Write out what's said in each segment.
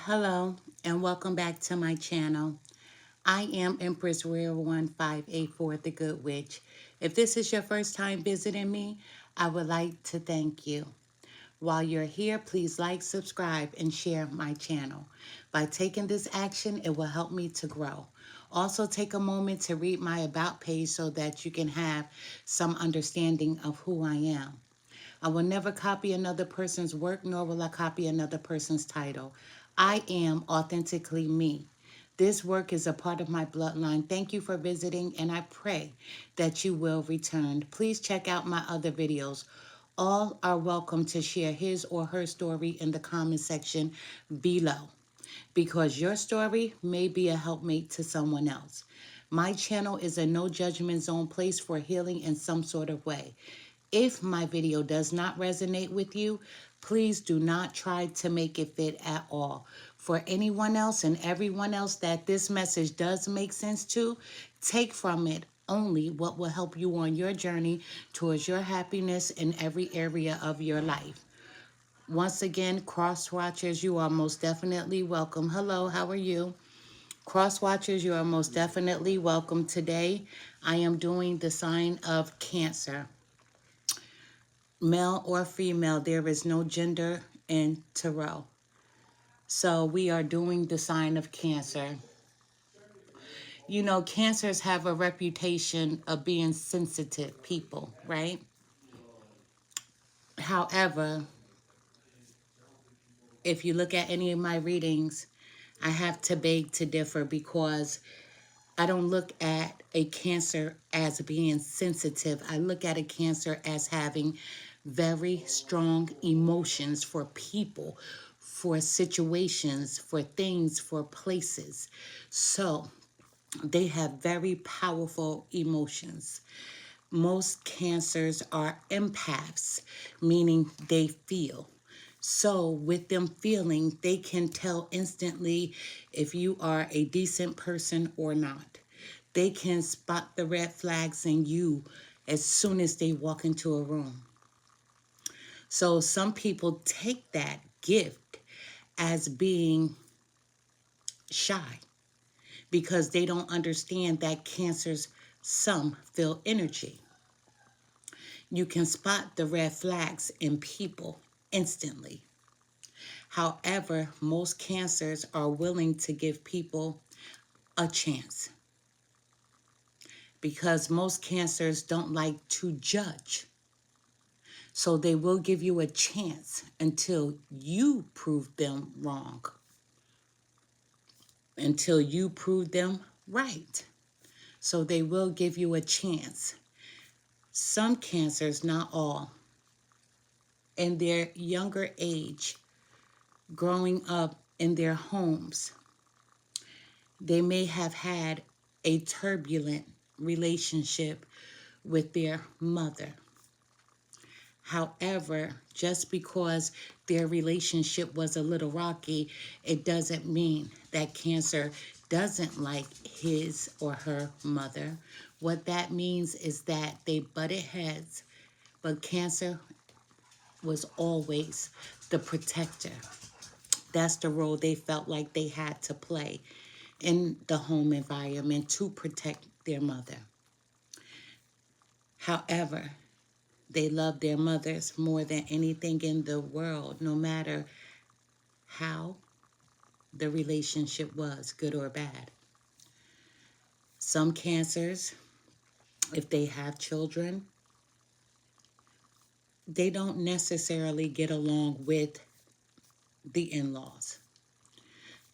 Hello and welcome back to my channel. I am Empress Rare 1584, the Good Witch. If this is your first time visiting me, I would like to thank you. While you're here, please like, subscribe, and share my channel. By taking this action, it will help me to grow. Also, take a moment to read my About page so that you can have some understanding of who I am. I will never copy another person's work, nor will I copy another person's title. I am authentically me. This work is a part of my bloodline. Thank you for visiting, and I pray that you will return. Please check out my other videos. All are welcome to share his or her story in the comment section below, because your story may be a helpmate to someone else. My channel is a no judgment zone place for healing in some sort of way. If my video does not resonate with you, please do not try to make it fit at all. For anyone else and everyone else that this message does make sense to, take from it only what will help you on your journey towards your happiness in every area of your life. Once again, cross watchers, you are most definitely welcome. Hello, how are you? Cross watchers, you are most definitely welcome. Today, I am doing the sign of Cancer. Male or female, there is no gender in tarot. So we are doing the sign of Cancer. You know, Cancers have a reputation of being sensitive people, right? However, if you look at any of my readings, I have to beg to differ, because I don't look at a Cancer as being sensitive. I look at a Cancer as having very strong emotions for people, for situations, for things, for places. So they have very powerful emotions. Most Cancers are empaths, meaning they feel. So with them feeling, they can tell instantly if you are a decent person or not. They can spot the red flags in you as soon as they walk into a room. So some people take that gift as being shy, because they don't understand that Cancers, some feel energy. You can spot the red flags in people instantly. However, most Cancers are willing to give people a chance, because most Cancers don't like to judge. So they will give you a chance until you prove them wrong, until you prove them right. So they will give you a chance. Some Cancers, not all, in their younger age, growing up in their homes, they may have had a turbulent relationship with their mother. However, just because their relationship was a little rocky, it doesn't mean that Cancer doesn't like his or her mother. What that means is that they butted heads, but Cancer was always the protector. That's the role they felt like they had to play in the home environment to protect their mother. However, they love their mothers more than anything in the world, no matter how the relationship was, good or bad. Some Cancers, if they have children, they don't necessarily get along with the in-laws,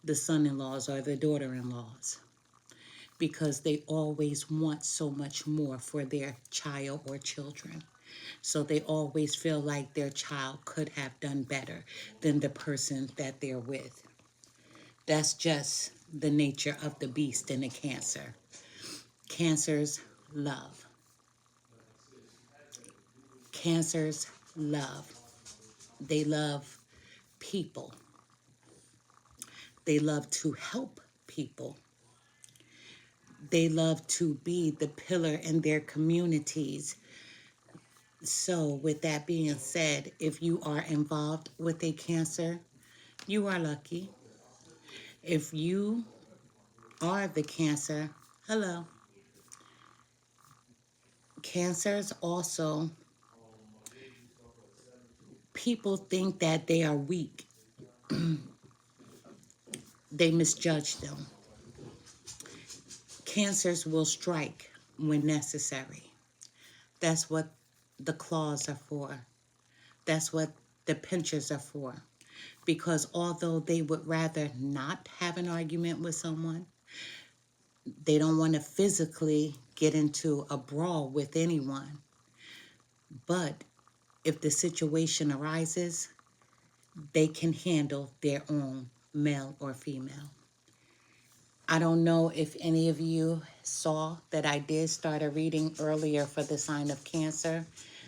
the son-in-laws or the daughter-in-laws, because they always want so much more for their child or children. So they always feel like their child could have done better than the person that they're with. That's just the nature of the beast in a Cancer. Cancers love. Cancers love. They love people. They love to help people. They love to be the pillar in their communities. So with that being said, if you are involved with a Cancer, you are lucky. If you are the Cancer, hello. Cancers also, people think that they are weak. They misjudge them. Cancers will strike when necessary. That's what the claws are for. That's what the pinchers are for. Because although they would rather not have an argument with someone, they don't want to physically get into a brawl with anyone. But if the situation arises, they can handle their own, male or female. I don't know if any of you saw that I did start a reading earlier for the sign of Cancer.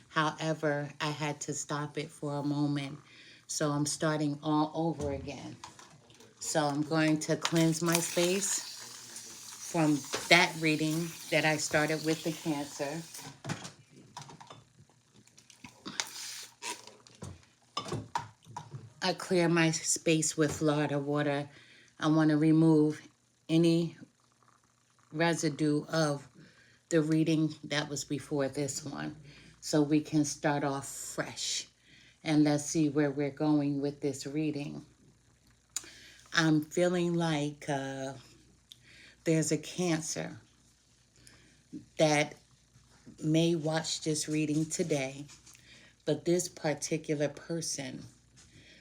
However, I had to stop it for a moment. So I'm starting all over again. So I'm going to cleanse my space from that reading that I started with the Cancer. I clear my space with Florida water. I want to remove any residue of the reading that was before this one so we can start off fresh. And let's see where we're going with this reading. I'm feeling like there's a Cancer that may watch this reading today, but this particular person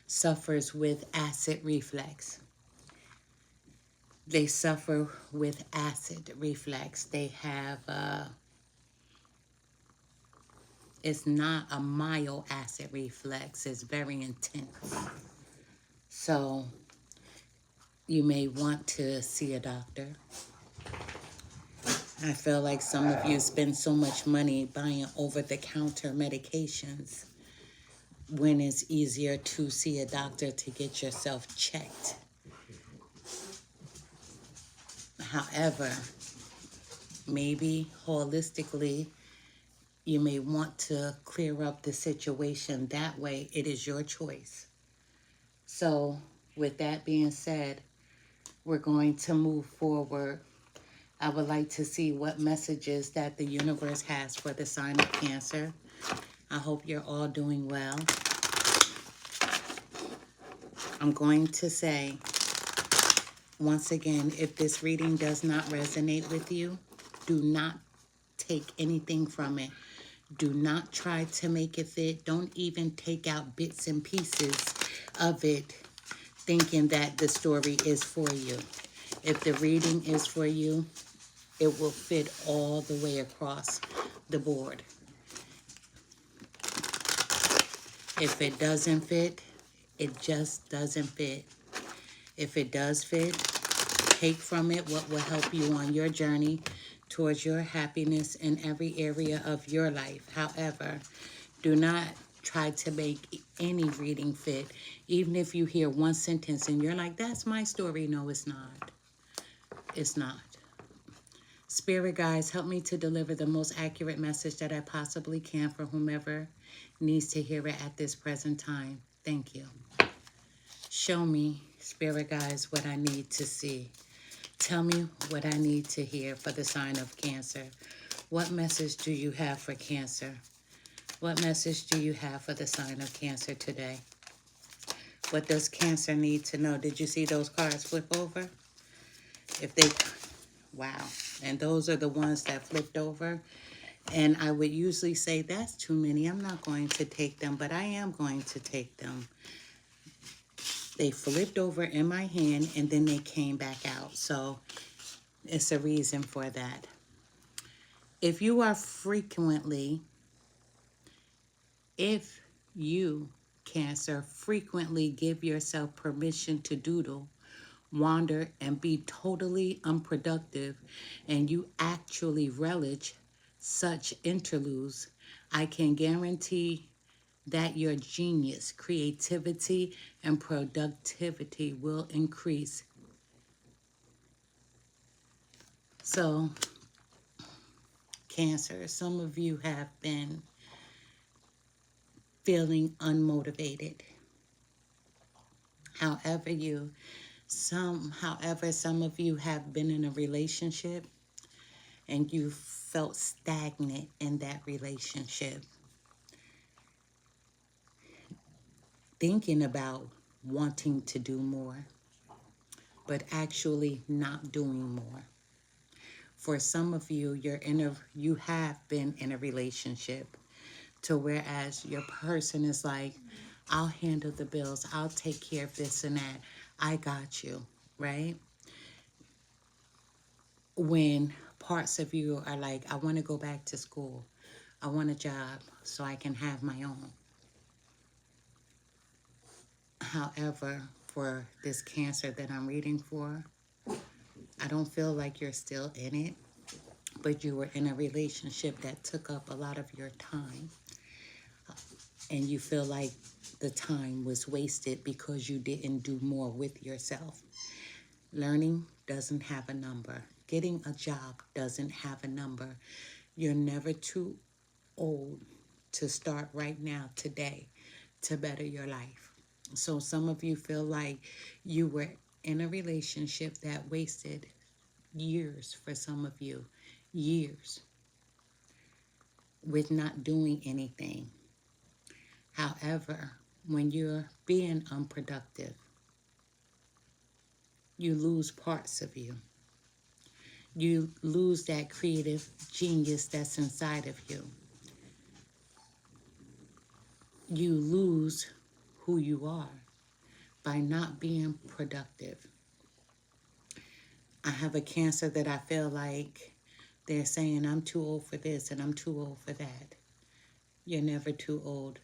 suffers with acid reflux. They suffer with acid reflux. They have, it's not a mild acid reflux, it's very intense. So you may want to see a doctor. I feel like some of you spend so much money buying over-the-counter medications when it's easier to see a doctor to get yourself checked. However, maybe holistically, you may want to clear up the situation that way. It is your choice. So, with that being said, we're going to move forward. I would like to see what messages that the universe has for the sign of Cancer. I hope you're all doing well. I'm going to say, once again, if this reading does not resonate with you, do not take anything from it. Do not try to make it fit. Don't even take out bits and pieces of it thinking that the story is for you. If the reading is for you, it will fit all the way across the board. If it doesn't fit, it just doesn't fit. If it does fit, take from it what will help you on your journey towards your happiness in every area of your life. However, do not try to make any reading fit. Even if you hear one sentence and you're like, that's my story. No, it's not. It's not. Spirit guides, help me to deliver the most accurate message that I possibly can for whomever needs to hear it at this present time. Thank you. Show me, Spirit guides, what I need to see. Tell me what I need to hear for the sign of Cancer. What message do you have for Cancer? What message do you have for the sign of Cancer today? What does Cancer need to know? Did you see those cards flip over? If they, wow. And those are the ones that flipped over. And I would usually say, that's too many. I'm not going to take them, but I am going to take them. They flipped over in my hand and then they came back out. So it's a reason for that. If you are frequently, if you, Cancer, frequently give yourself permission to doodle, wander, and be totally unproductive, and you actually relish such interludes, I can guarantee that your genius, creativity, and productivity will increase. So, Cancer, some of you have been feeling unmotivated. However, you However, some of you have been in a relationship and you felt stagnant in that relationship, thinking about wanting to do more, but actually not doing more. For some of you, you have been in a relationship to whereas your person is like, I'll handle the bills, I'll take care of this and that, I got you, right? When parts of you are like, I want to go back to school, I want a job so I can have my own. However, for this Cancer that I'm reading for, I don't feel like you're still in it, but you were in a relationship that took up a lot of your time, and you feel like the time was wasted because you didn't do more with yourself. Learning doesn't have a number. Getting a job doesn't have a number. You're never too old to start right now, today, to better your life. So some of you feel like you were in a relationship that wasted years for some of you, years, with not doing anything. However, when you're being unproductive, you lose parts of you. You lose that creative genius that's inside of you. You lose who you are by not being productive. I have a Cancer that I feel like they're saying, I'm too old for this and I'm too old for that. You're never too old.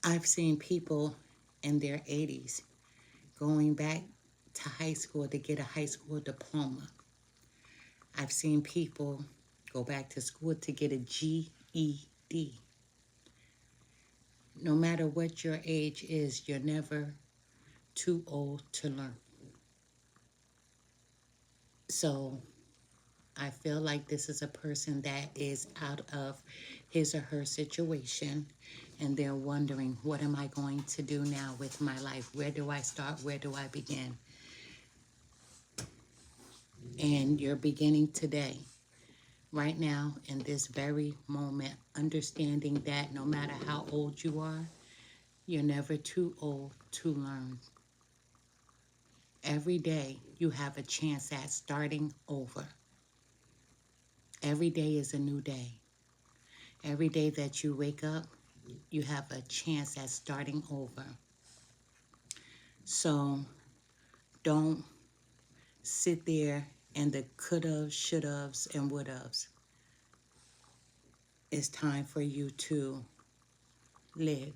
I've seen people in their 80s going back to high school to get a high school diploma. I've seen people go back to school to get a GED. No matter what your age is, you're never too old to learn. So I feel like this is a person that is out of his or her situation and they're wondering, what am I going to do now with my life? Where do I start? Where do I begin? And you're beginning today, right now, in this very moment, understanding that no matter how old you are, you're never too old to learn. Every day you have a chance at starting over. Every day is a new day. Every day that you wake up, you have a chance at starting over. So don't sit there in the could-haves, should-haves, and would-haves. It's time for you to live.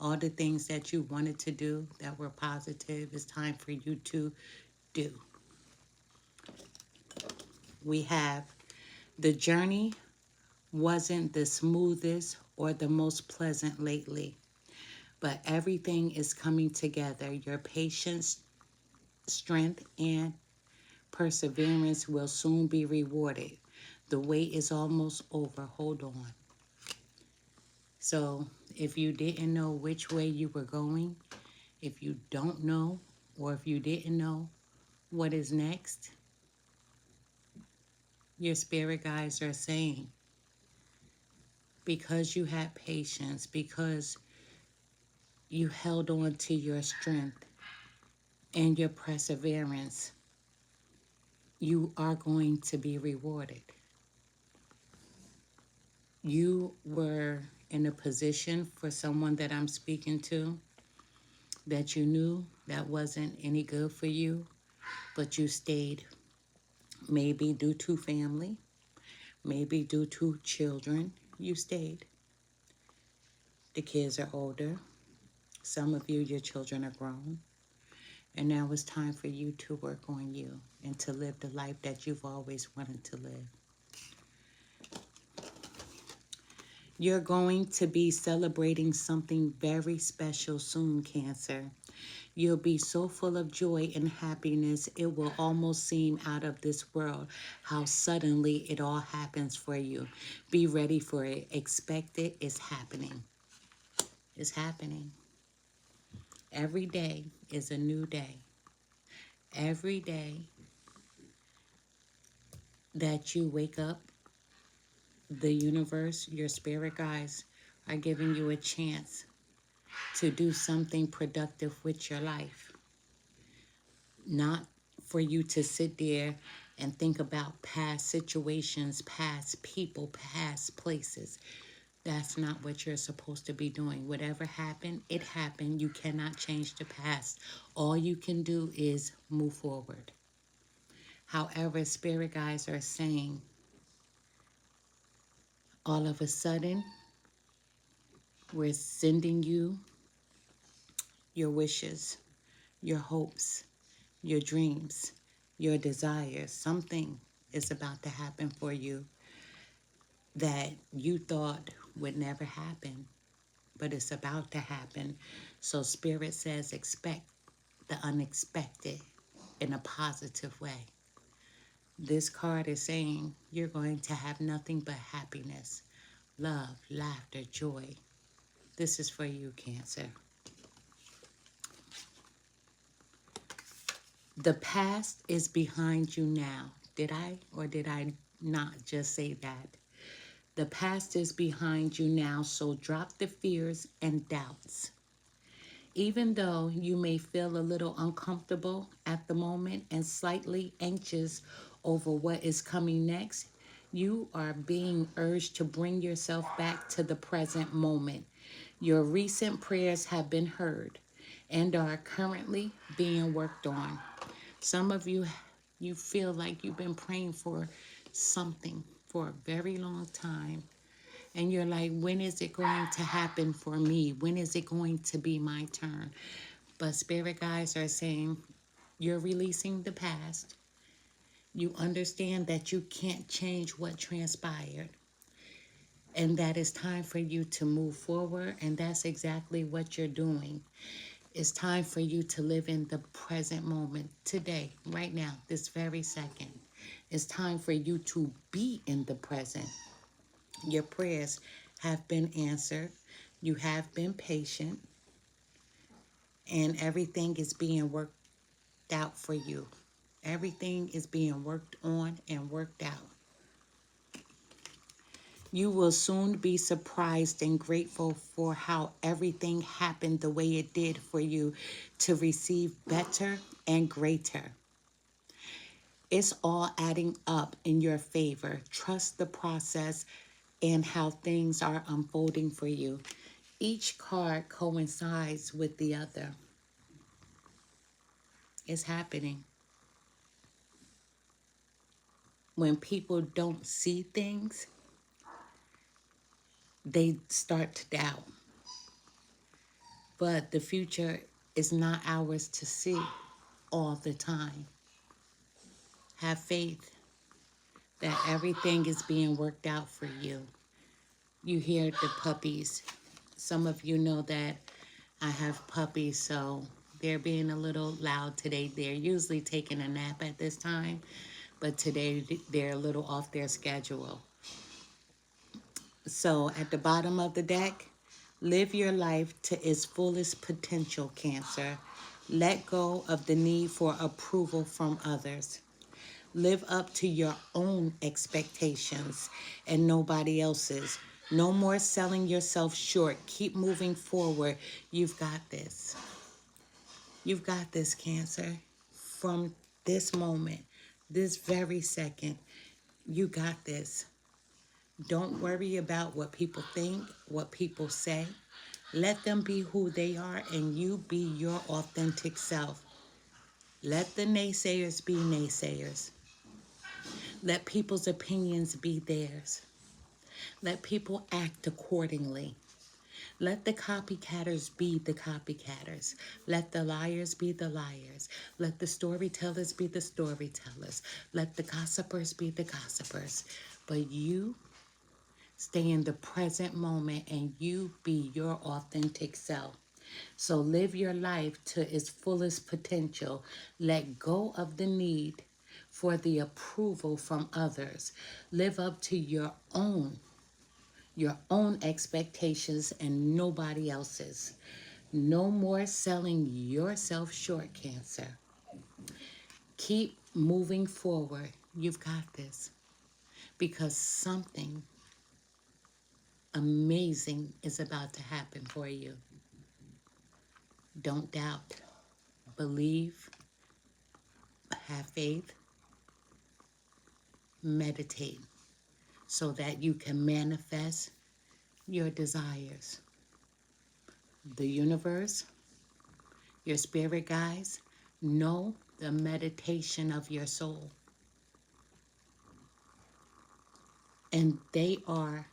All the things that you wanted to do that were positive, it's time for you to do. We have the journey wasn't the smoothest or the most pleasant lately, but everything is coming together. Your patience, strength, and perseverance will soon be rewarded. The wait is almost over. Hold on. So if you didn't know which way you were going, if you don't know, or if you didn't know what is next, your spirit guides are saying, because you had patience, because you held on to your strength and your perseverance, you are going to be rewarded. You were in a position for someone that I'm speaking to that you knew that wasn't any good for you, but you stayed, maybe due to family, maybe due to children, you stayed. The kids are older. Some of you, your children are grown. And now it's time for you to work on you and to live the life that you've always wanted to live. You're going to be celebrating something very special soon, Cancer. You'll be so full of joy and happiness, it will almost seem out of this world how suddenly it all happens for you. Be ready for it. Expect it. It's happening. It's happening. Every day is a new day. Every day that you wake up, the universe, your spirit guides are giving you a chance to do something productive with your life. Not for you to sit there and think about past situations, past people, past places. That's not what you're supposed to be doing. Whatever happened, it happened. You cannot change the past. All you can do is move forward. However, spirit guides are saying all of a sudden, we're sending you your wishes, your hopes, your dreams, your desires. Something is about to happen for you that you thought would never happen, but it's about to happen. So Spirit says expect the unexpected in a positive way. This card is saying you're going to have nothing but happiness, love, laughter, joy. This is for you, Cancer. The past is behind you now. Did I or did I not just say that? The past is behind you now, so drop the fears and doubts. Even though you may feel a little uncomfortable at the moment and slightly anxious over what is coming next, you are being urged to bring yourself back to the present moment. Your recent prayers have been heard and are currently being worked on. Some of you, you feel like you've been praying for something for a very long time. And you're like, when is it going to happen for me? When is it going to be my turn? But spirit guides are saying, you're releasing the past. You understand that you can't change what transpired. And that it's time for you to move forward. And that's exactly what you're doing. It's time for you to live in the present moment, today, right now, this very second. It's time for you to be in the present. Your prayers have been answered. You have been patient. And everything is being worked out for you. Everything is being worked on and worked out. You will soon be surprised and grateful for how everything happened the way it did for you to receive better and greater. It's all adding up in your favor. Trust the process and how things are unfolding for you. Each card coincides with the other. It's happening. When people don't see things, they start to doubt. But the future is not ours to see all the time. Have faith that everything is being worked out for you. You hear the puppies. Some of you know that I have puppies, so they're being a little loud today. They're usually taking a nap at this time, but today they're a little off their schedule. So at the bottom of the deck, live your life to its fullest potential, Cancer. Let go of the need for approval from others. Live up to your own expectations and nobody else's. No more selling yourself short. Keep moving forward. You've got this. You've got this, Cancer. From this moment, this very second, you got this. Don't worry about what people think, what people say. Let them be who they are and you be your authentic self. Let the naysayers be naysayers. Let people's opinions be theirs. Let people act accordingly. Let the copycatters be the copycatters. Let the liars be the liars. Let the storytellers be the storytellers. Let the gossipers be the gossipers. But you stay in the present moment and you be your authentic self. So live your life to its fullest potential. Let go of the need for the approval from others. Live up to your own expectations and nobody else's. No more selling yourself short, Cancer. Keep moving forward. You've got this because something amazing is about to happen for you. Don't doubt. Believe, have faith, meditate so that you can manifest your desires. The universe, your spirit guides, know the meditation of your soul. And they are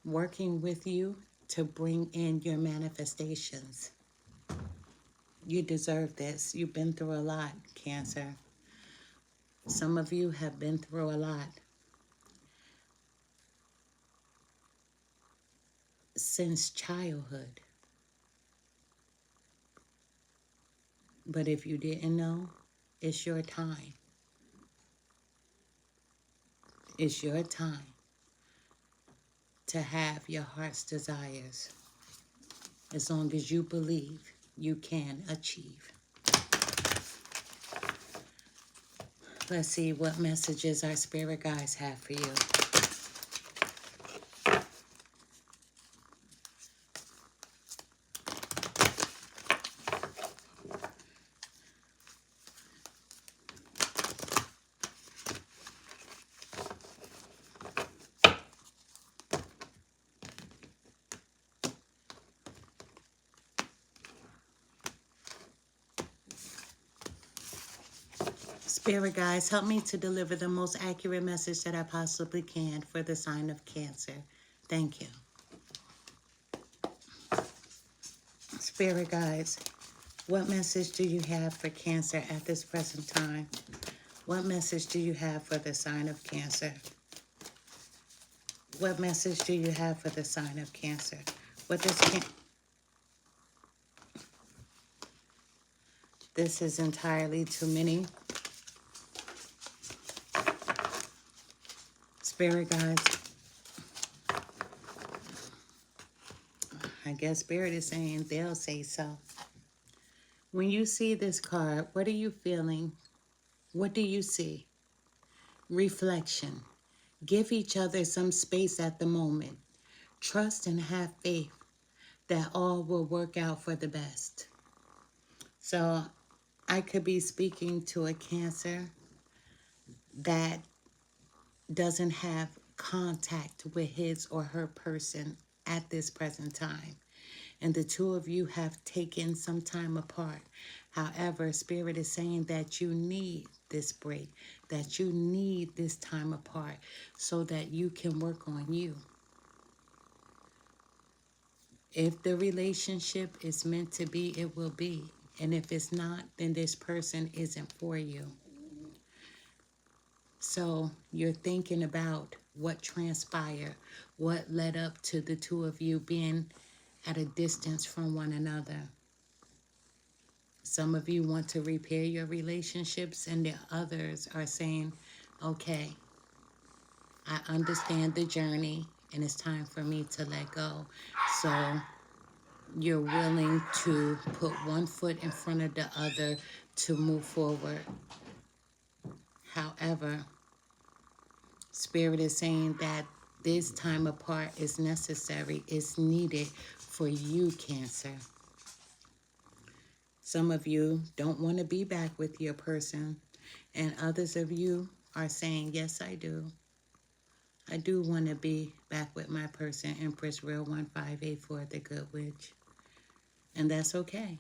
working with you to bring in your manifestations. You deserve this. You've been through a lot, Cancer. Some of you have been through a lot since childhood. But if you didn't know, it's your time. It's your time to have your heart's desires. As long as you believe, you can achieve. Let's see what messages our spirit guides have for you. Spirit guides, help me to deliver the most accurate message that I possibly can for the sign of Cancer. Thank you. Spirit guides, what message do you have for Cancer at this present time? What message do you have for the sign of Cancer? What message do you have for the sign of Cancer? What does This is entirely too many. Spirit guides, I guess Spirit is saying they'll say so. When you see this card, what are you feeling? What do you see? Reflection. Give each other some space at the moment. Trust and have faith that all will work out for the best. So I could be speaking to a Cancer that doesn't have contact with his or her person at this present time. And the two of you have taken some time apart. However, Spirit is saying that you need this break, that you need this time apart so that you can work on you. If the relationship is meant to be, it will be. And if it's not, then this person isn't for you. So you're thinking about what transpired, what led up to the two of you being at a distance from one another. Some of you want to repair your relationships, and the others are saying, okay, I understand the journey, and it's time for me to let go. So you're willing to put one foot in front of the other to move forward. However, Spirit is saying that this time apart is necessary, is needed for you, Cancer. Some of you don't want to be back with your person, and others of you are saying, yes, I do. I do want to be back with my person, Empress Real 1584, the Good Witch. And that's okay.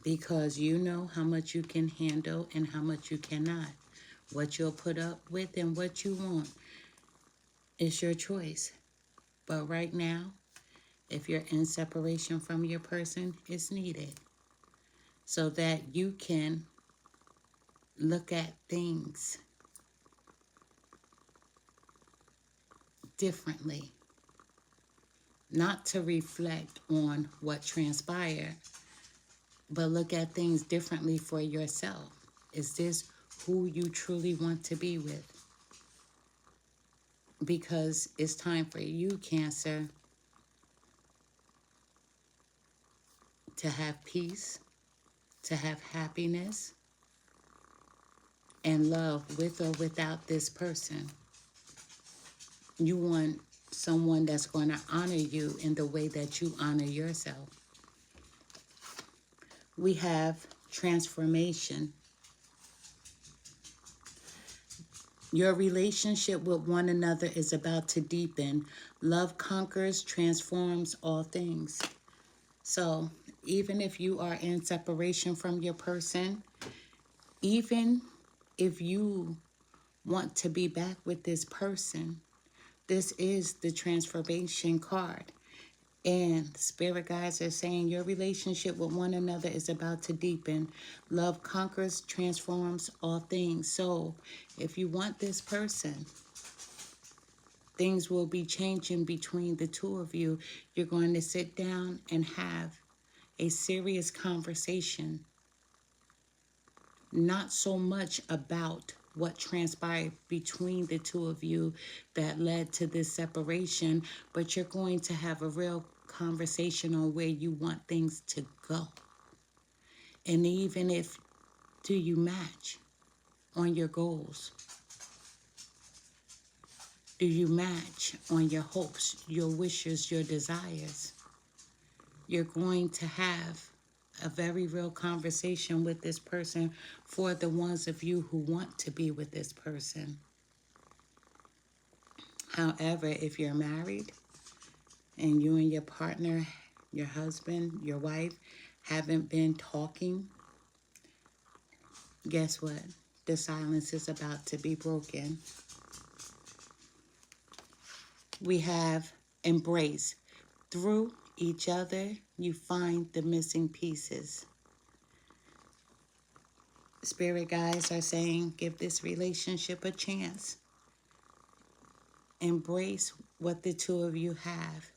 Because you know how much you can handle and how much you cannot. What you'll put up with and what you want is your choice. But right now, if you're in separation from your person, it's needed so that you can look at things differently. Not to reflect on what transpired, but look at things differently for yourself. Is this who you truly want to be with? Because it's time for you, Cancer, to have peace, to have happiness and love with or without this person. You want someone that's going to honor you in the way that you honor yourself. We have transformation. Your relationship with one another is about to deepen. Love conquers, transforms all things. So even if you are in separation from your person, even if you want to be back with this person, this is the transformation card. And the spirit guides are saying your relationship with one another is about to deepen. Love conquers, transforms all things. So if you want this person, things will be changing between the two of you. You're going to sit down and have a serious conversation. Not so much about what transpired between the two of you that led to this separation, but you're going to have a real conversation on where you want things to go. And even if, do you match on your goals? Do you match on your hopes, your wishes, your desires? You're going to have a very real conversation with this person for the ones of you who want to be with this person. However, if you're married and you and your partner, your husband, your wife, haven't been talking, guess what? The silence is about to be broken. We have embrace. Through each other, you find the missing pieces. Spirit guides are saying, give this relationship a chance. Embrace what the two of you have.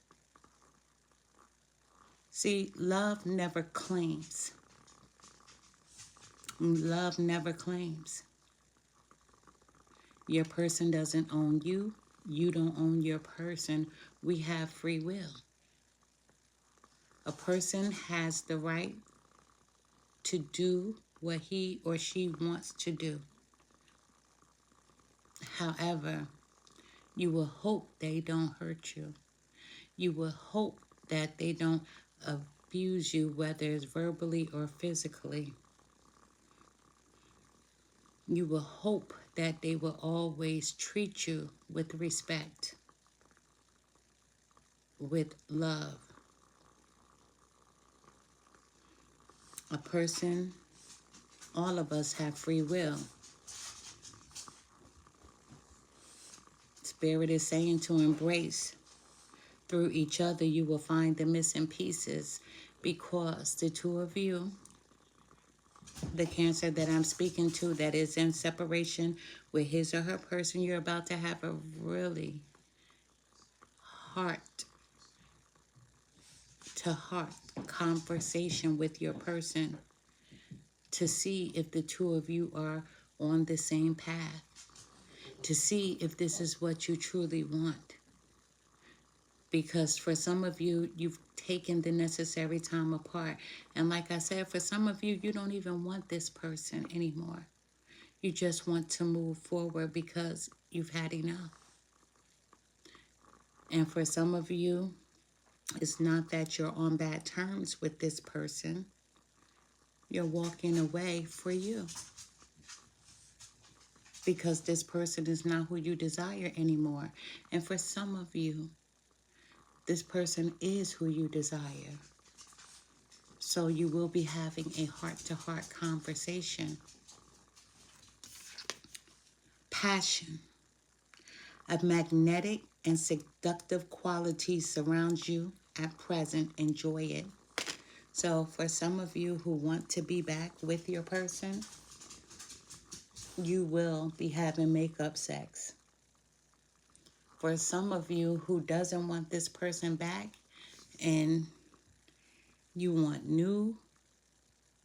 See, love never claims. Love never claims. Your person doesn't own you. You don't own your person. We have free will. A person has the right to do what he or she wants to do. However, you will hope they don't hurt you. You will hope that they don't abuse you, whether it's verbally or physically. You will hope that they will always treat you with respect, with love. A person, all of us have free will. Spirit is saying to embrace. Through each other, you will find the missing pieces, because the two of you, the Cancer that I'm speaking to that is in separation with his or her person, you're about to have a really heart-to-heart conversation with your person to see if the two of you are on the same path, to see if this is what you truly want. Because for some of you, you've taken the necessary time apart. And like I said, for some of you, you don't even want this person anymore. You just want to move forward because you've had enough. And for some of you, it's not that you're on bad terms with this person. You're walking away for you. Because this person is not who you desire anymore. And for some of you, this person is who you desire. So you will be having a heart-to-heart conversation. Passion. A magnetic and seductive quality surrounds you at present. Enjoy it. So for some of you who want to be back with your person, you will be having makeup sex. For some of you who doesn't want this person back and you want new,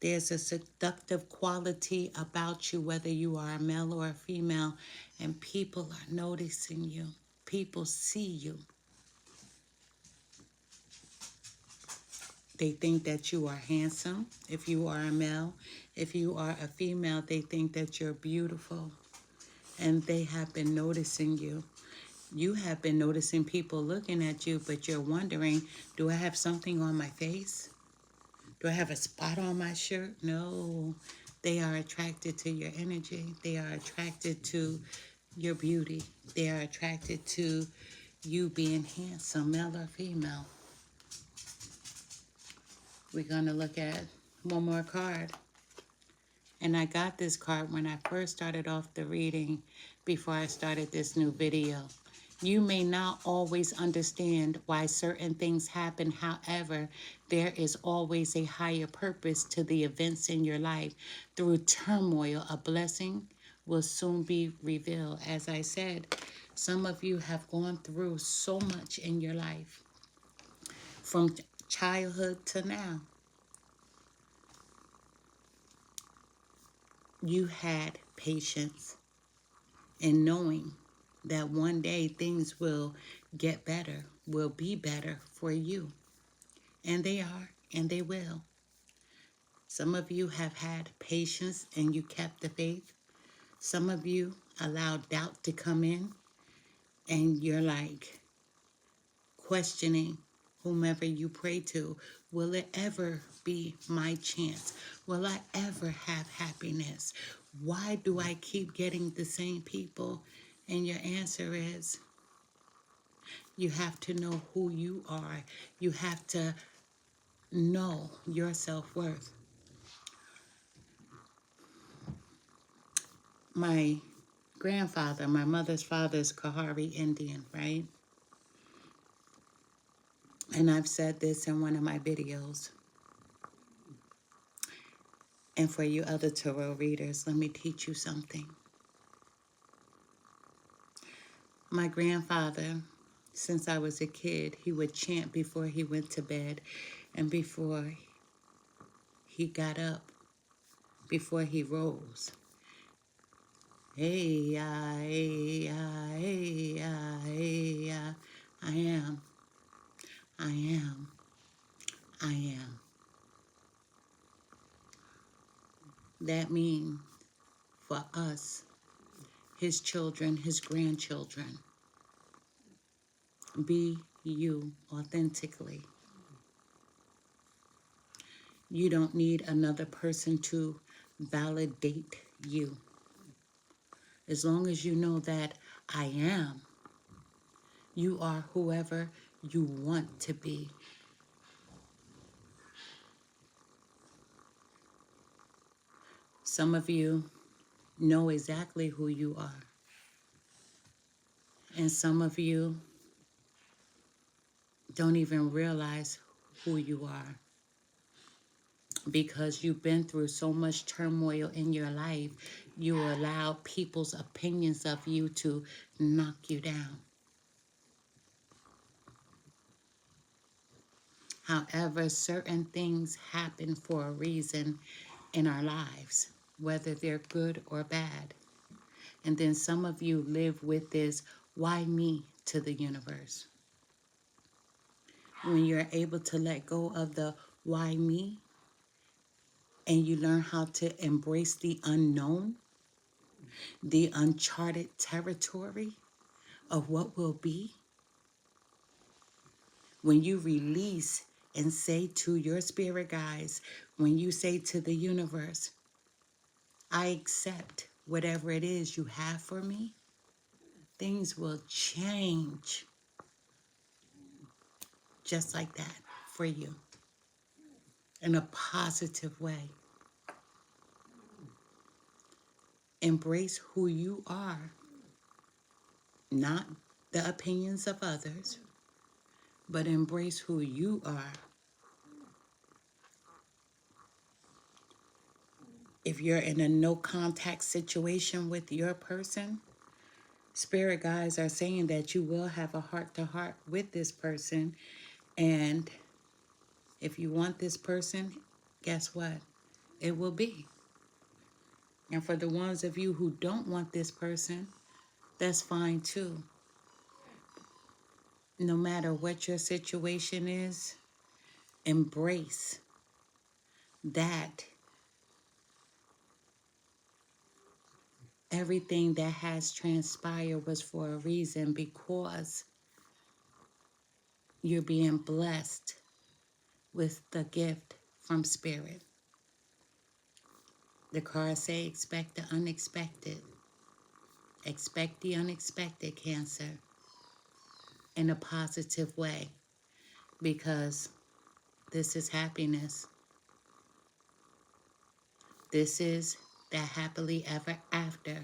there's a seductive quality about you, whether you are a male or a female, and people are noticing you. People see you. They think that you are handsome if you are a male. If you are a female, they think that you're beautiful. And they have been noticing you. You have been noticing people looking at you, but you're wondering, do I have something on my face? Do I have a spot on my shirt? No. They are attracted to your energy. They are attracted to your beauty. They are attracted to you being handsome, male or female. We're going to look at one more card. And I got this card when I first started off the reading before I started this new video. You may not always understand why certain things happen. However, there is always a higher purpose to the events in your life. Through turmoil, a blessing will soon be revealed. As I said, some of you have gone through so much in your life, from childhood to now. You had patience in knowing that one day things will get better, will be better for you. And they are, and they will. Some of you have had patience and you kept the faith. Some of you allowed doubt to come in and you're like questioning whomever you pray to. Will it ever be my chance? Will I ever have happiness? Why do I keep getting the same people? And your answer is, you have to know who you are. You have to know your self-worth. My grandfather, my mother's father is Kahari Indian, right? And I've said this in one of my videos. And for you other tarot readers, let me teach you something. My grandfather, since I was a kid, he would chant before he went to bed and before he got up, before he rose. Hey, hey, hey, hey, I am, I am, I am. That means for us, his children, his grandchildren, be you authentically. You don't need another person to validate you. As long as you know that I am, you are whoever you want to be. Some of you know exactly who you are. And some of you don't even realize who you are because you've been through so much turmoil in your life. You allow people's opinions of you to knock you down. However, certain things happen for a reason in our lives, whether they're good or bad. And then some of you live with this, why me, to the universe. When you're able to let go of the why me, and you learn how to embrace the unknown, the uncharted territory of what will be, when you release and say to your spirit guides, when you say to the universe, I accept whatever it is you have for me, things will change just like that for you in a positive way. Embrace who you are, not the opinions of others, but embrace who you are. If you're in a no contact situation with your person, spirit guides are saying that you will have a heart to heart with this person. And if you want this person, guess what? It will be. And for the ones of you who don't want this person, that's fine too. No matter what your situation is, embrace that everything that has transpired was for a reason, because you're being blessed with the gift from Spirit. The cards say expect the unexpected. Expect the unexpected, Cancer, in a positive way, because this is happiness. This is that happily ever after.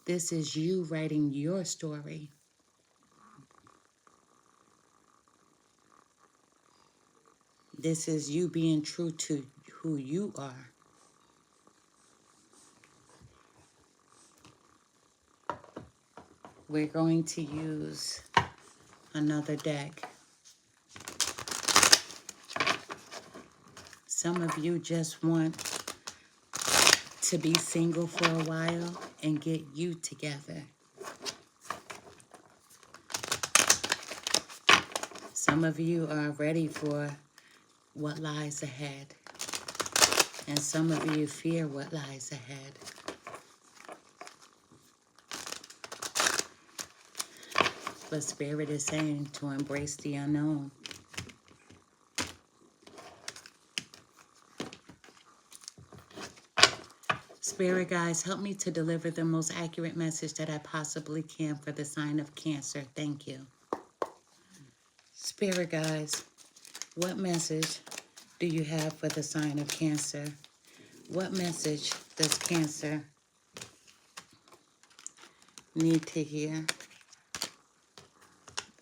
This is you writing your story. This is you being true to who you are. We're going to use another deck. Some of you just want to be single for a while and get you together. Some of you are ready for what lies ahead. And some of you fear what lies ahead. But Spirit is saying to embrace the unknown. Spirit guides, help me to deliver the most accurate message that I possibly can for the sign of Cancer. Thank you. Spirit guides, what message do you have for the sign of Cancer? What message does Cancer need to hear?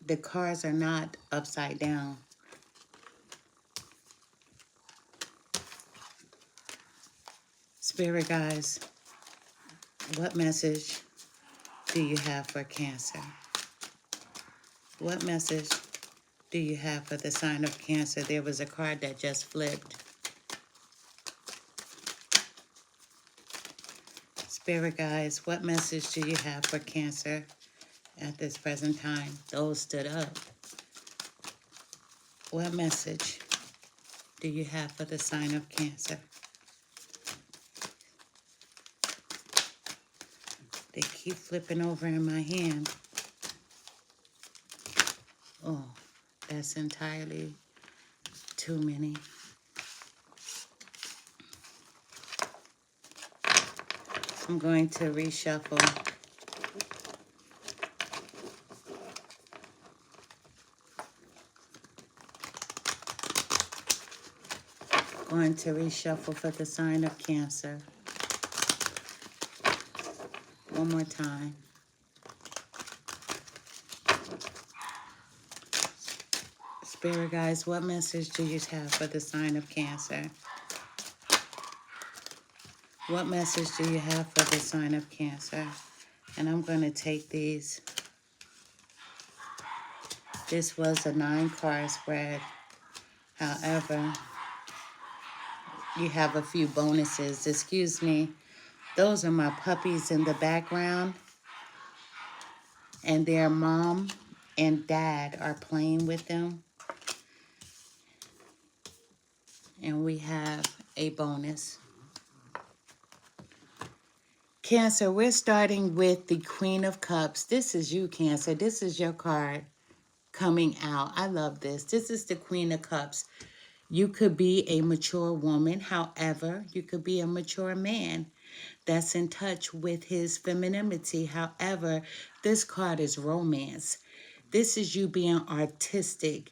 The cards are not upside down. Spirit guides, what message do you have for Cancer? What message do you have for the sign of Cancer? There was a card that just flipped. Spirit guides, what message do you have for Cancer at this present time? Those stood up. What message do you have for the sign of Cancer? They keep flipping over in my hand. Oh, that's entirely too many. I'm going to reshuffle. Going to reshuffle for the sign of Cancer. One more time. Spirit guides, what message do you have for the sign of Cancer? What message do you have for the sign of Cancer? And I'm going to take these. This was a 9-card spread. However, you have a few bonuses. Excuse me. Those are my puppies in the background. And their mom and dad are playing with them. And we have a bonus. Cancer, we're starting with the Queen of Cups. This is you, Cancer. This is your card coming out. I love this. This is the Queen of Cups. You could be a mature woman. However, you could be a mature man that's in touch with his femininity. However, this card is romance. This is you being artistic.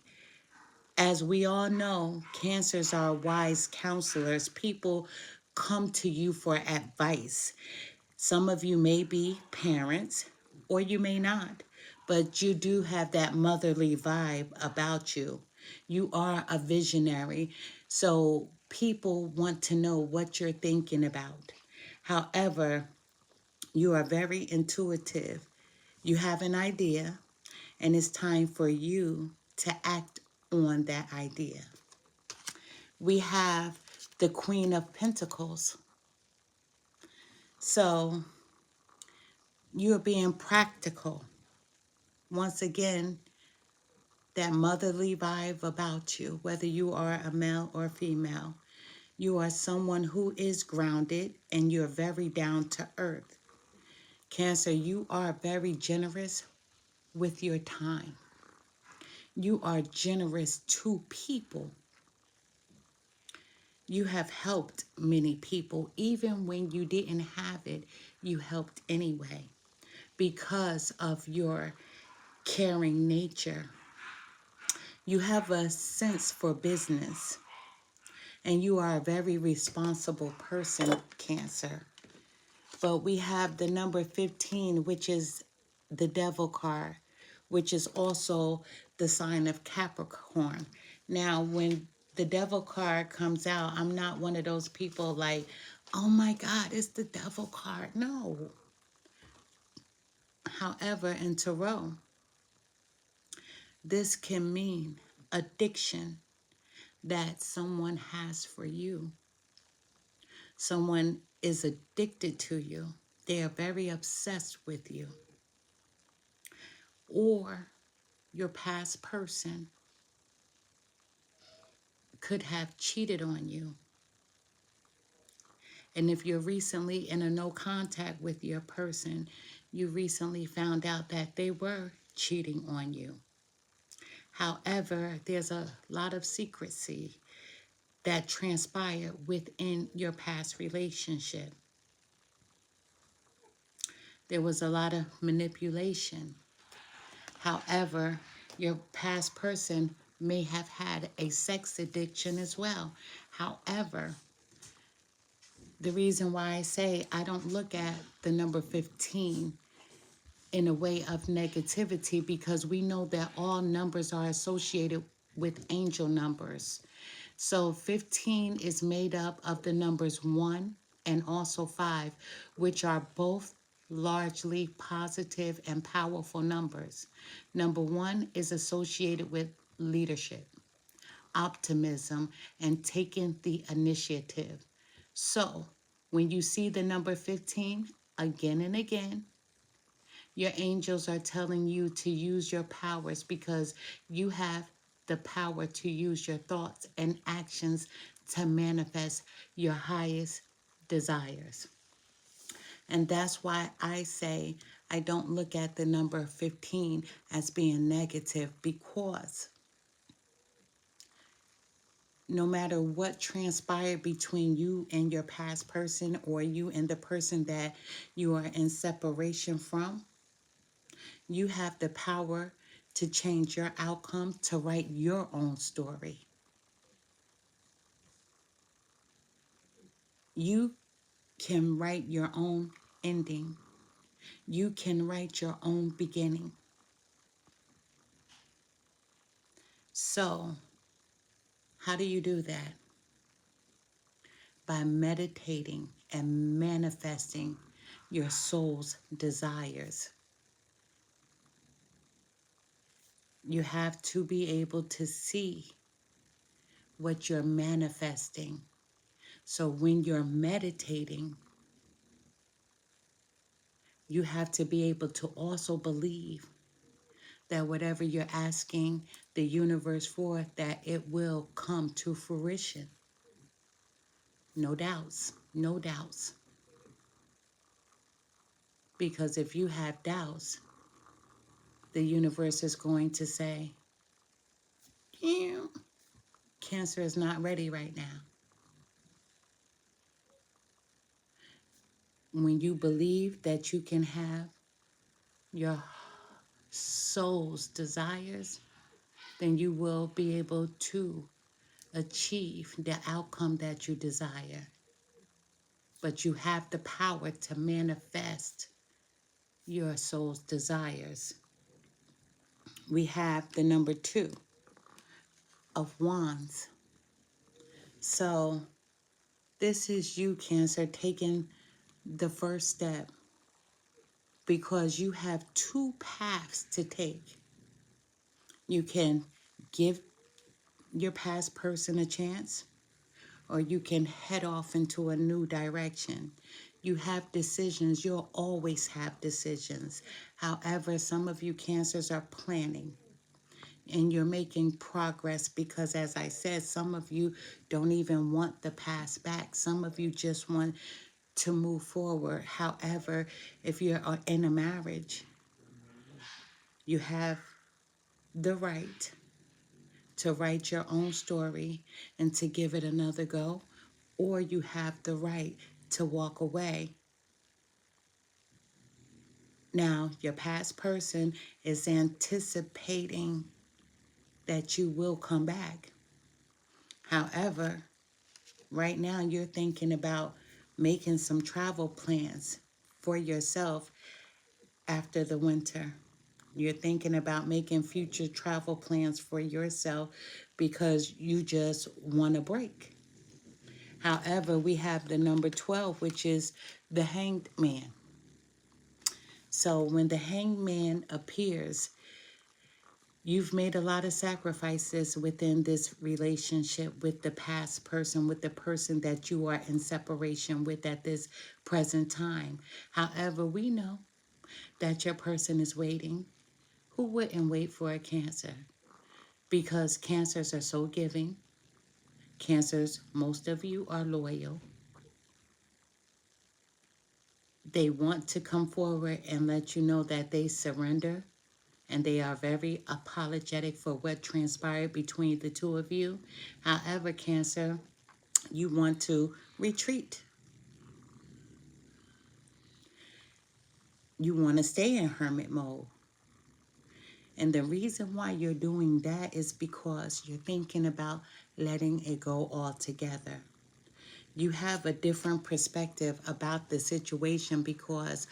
As we all know, Cancers are wise counselors. People come to you for advice. Some of you may be parents, or you may not, but you do have that motherly vibe about you. You are a visionary, so people want to know what you're thinking about. However, you are very intuitive. You have an idea, and it's time for you to act on that idea. We have the Queen of Pentacles. So you're being practical. Once again, that motherly vibe about you, whether you are a male or female. You are someone who is grounded and you're very down to earth. Cancer, you are very generous with your time. You are generous to people. You have helped many people. Even when you didn't have it, you helped anyway because of your caring nature. You have a sense for business and you are a very responsible person, Cancer. But we have the number 15, which is the devil card, which is also the sign of Capricorn. Now, when the devil card comes out, I'm not one of those people like, oh my God, it's the devil card. No. However, in tarot, this can mean addiction that someone has for you. Someone is addicted to you. They are very obsessed with you. Or your past person could have cheated on you. And if you're recently in a no contact with your person, you recently found out that they were cheating on you. However, there's a lot of secrecy that transpired within your past relationship. There was a lot of manipulation. However, your past person may have had a sex addiction as well. However, the reason why I say I don't look at the number 15 in a way of negativity, because we know that all numbers are associated with angel numbers. So 15 is made up of the numbers 1 and also 5, which are both largely positive and powerful numbers. Number 1 is associated with leadership, optimism, and taking the initiative. So when you see the number 15 again and again, your angels are telling you to use your powers, because you have the power to use your thoughts and actions to manifest your highest desires. And that's why I say I don't look at the number 15 as being negative, because no matter what transpired between you and your past person, or you and the person that you are in separation from, you have the power to change your outcome, to write your own story. You can write your own ending. You can write your own beginning. So, how do you do that? By meditating and manifesting your soul's desires. You have to be able to see what you're manifesting. So when you're meditating, you have to be able to also believe that whatever you're asking the universe for, that it will come to fruition. No doubts, no doubts. Because if you have doubts, the universe is going to say, Cancer is not ready right now. When you believe that you can have your soul's desires, then you will be able to achieve the outcome that you desire. But you have the power to manifest your soul's desires. We have the number 2 of Wands. So this is you, Cancer, taking the first step, because you have 2 paths to take. You can give your past person a chance, or you can head off into a new direction. You have decisions. You'll always have decisions. However, some of you Cancers are planning. and you're making progress because, as I said, some of you don't even want the past back. Some of you just want to move forward. However, if you're in a marriage, you have the right to write your own story and to give it another go, or you have the right to walk away. Now, your past person is anticipating that you will come back. However, right now you're thinking about making some travel plans for yourself after the winter. You're thinking about making future travel plans for yourself because you just want a break. However, we have the number 12, which is the hanged man. So when the hanged man appears, you've made a lot of sacrifices within this relationship with the past person, with the person that you are in separation with at this present time. However, we know that your person is waiting. Who wouldn't wait for a cancer? Because cancers are so giving. Cancers, most of you are loyal. They want to come forward and let you know that they surrender, and they are very apologetic for what transpired between the two of you. However, Cancer, you want to retreat. You want to stay in hermit mode. And the reason why you're doing that is because you're thinking about letting it go altogether. You have a different perspective about the situation because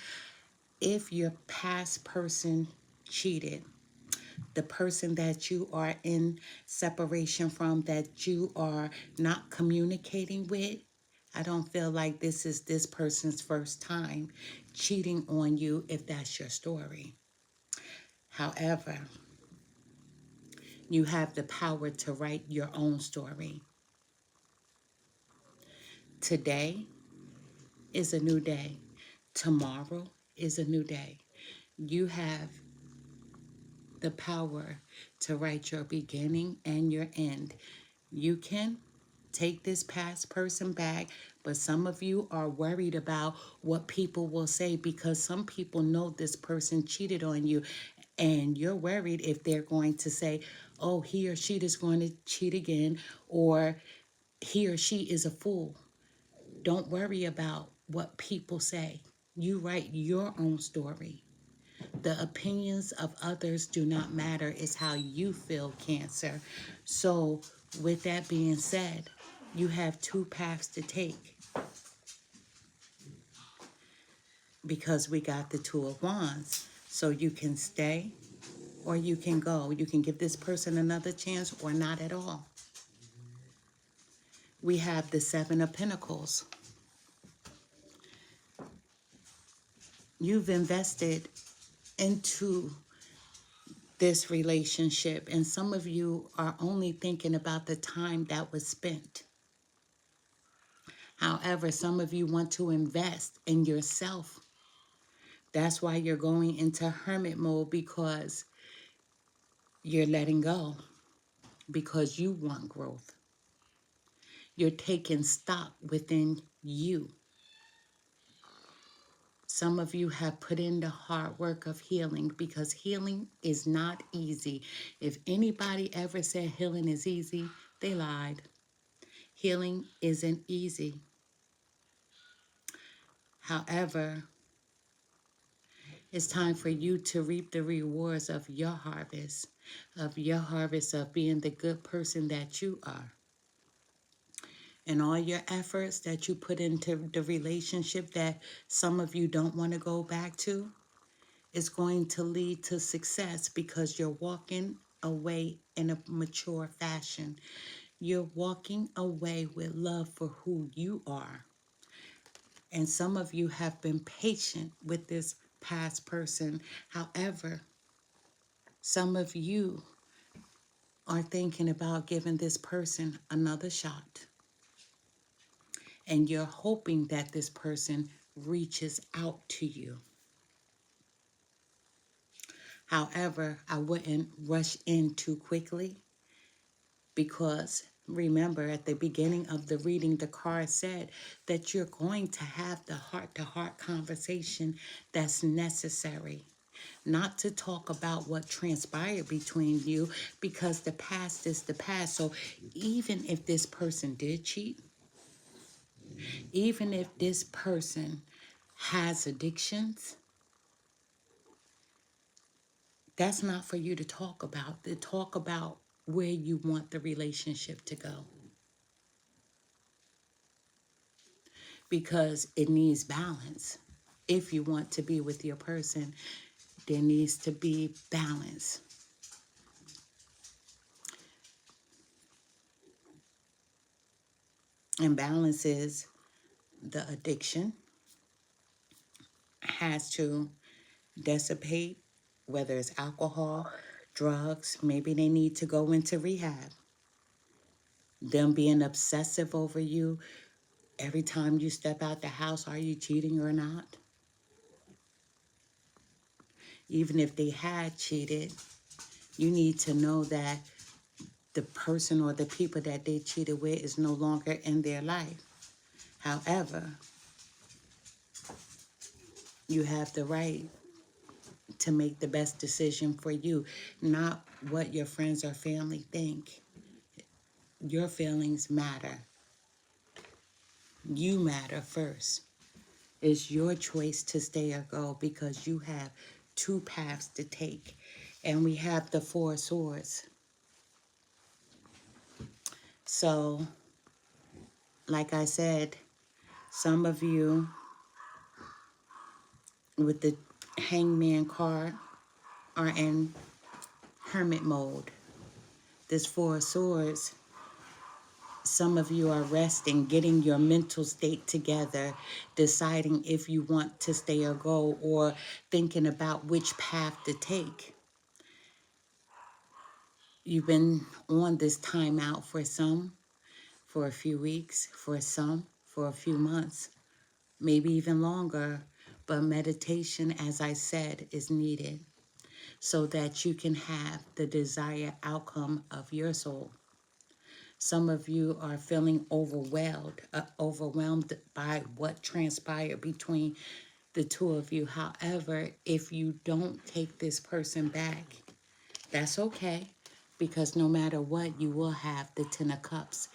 if your past person cheated, the person that you are in separation from, that you are not communicating with, I don't feel like this is this person's first time cheating on you if that's your story. However, you have the power to write your own story. Today is a new day. Tomorrow is a new day. You have the power to write your beginning and your end. You can take this past person back, but some of you are worried about what people will say because some people know this person cheated on you, and you're worried if they're going to say, oh, he or she is going to cheat again, or he or she is a fool. Don't worry about what people say. You write your own story. The opinions of others do not matter. It's how you feel, Cancer. So, with that being said, you have two paths to take because we got the Two of Wands. So you can stay or you can go. You can give this person another chance or not at all. We have the Seven of Pentacles. You've invested into this relationship, and some of you are only thinking about the time that was spent. However, some of you want to invest in yourself. That's why you're going into hermit mode, because you're letting go, because you want growth. You're taking stock within you. Some of you have put in the hard work of healing, because healing is not easy. If anybody ever said healing is easy, they lied. Healing isn't easy. However, it's time for you to reap the rewards of your harvest, of being the good person that you are. And all your efforts that you put into the relationship that some of you don't want to go back to is going to lead to success, because you're walking away in a mature fashion. You're walking away with love for who you are. And some of you have been patient with this past person. However, some of you are thinking about giving this person another shot. And you're hoping that this person reaches out to you. However, I wouldn't rush in too quickly because remember at the beginning of the reading, the card said that you're going to have the heart-to-heart conversation that's necessary. Not to talk about what transpired between you because the past is the past. So even if this person did cheat, even if this person has addictions, that's not for you to talk about. To talk about where you want the relationship to go because it needs balance. If you want to be with your person, there needs to be balance. And balance is the addiction has to dissipate, whether it's alcohol, drugs, maybe they need to go into rehab. Them being obsessive over you every time you step out the house, are you cheating or not? Even if they had cheated, you need to know that the person or the people that they cheated with is no longer in their life. However, you have the right to make the best decision for you, not what your friends or family think. Your feelings matter. You matter first. It's your choice to stay or go because you have two paths to take. And we have the Four Swords. So, like I said, some of you with the Hangman card are in hermit mode. This Four Swords, some of you are resting, getting your mental state together, deciding if you want to stay or go, or thinking about which path to take. You've been on this time out for some, for a few weeks, for some, for a few months, maybe even longer. But meditation, as I said, is needed so that you can have the desired outcome of your soul. Some of you are feeling overwhelmed by what transpired between the two of you. However, if you don't take this person back, that's okay, because no matter what, you will have the Ten of Cups.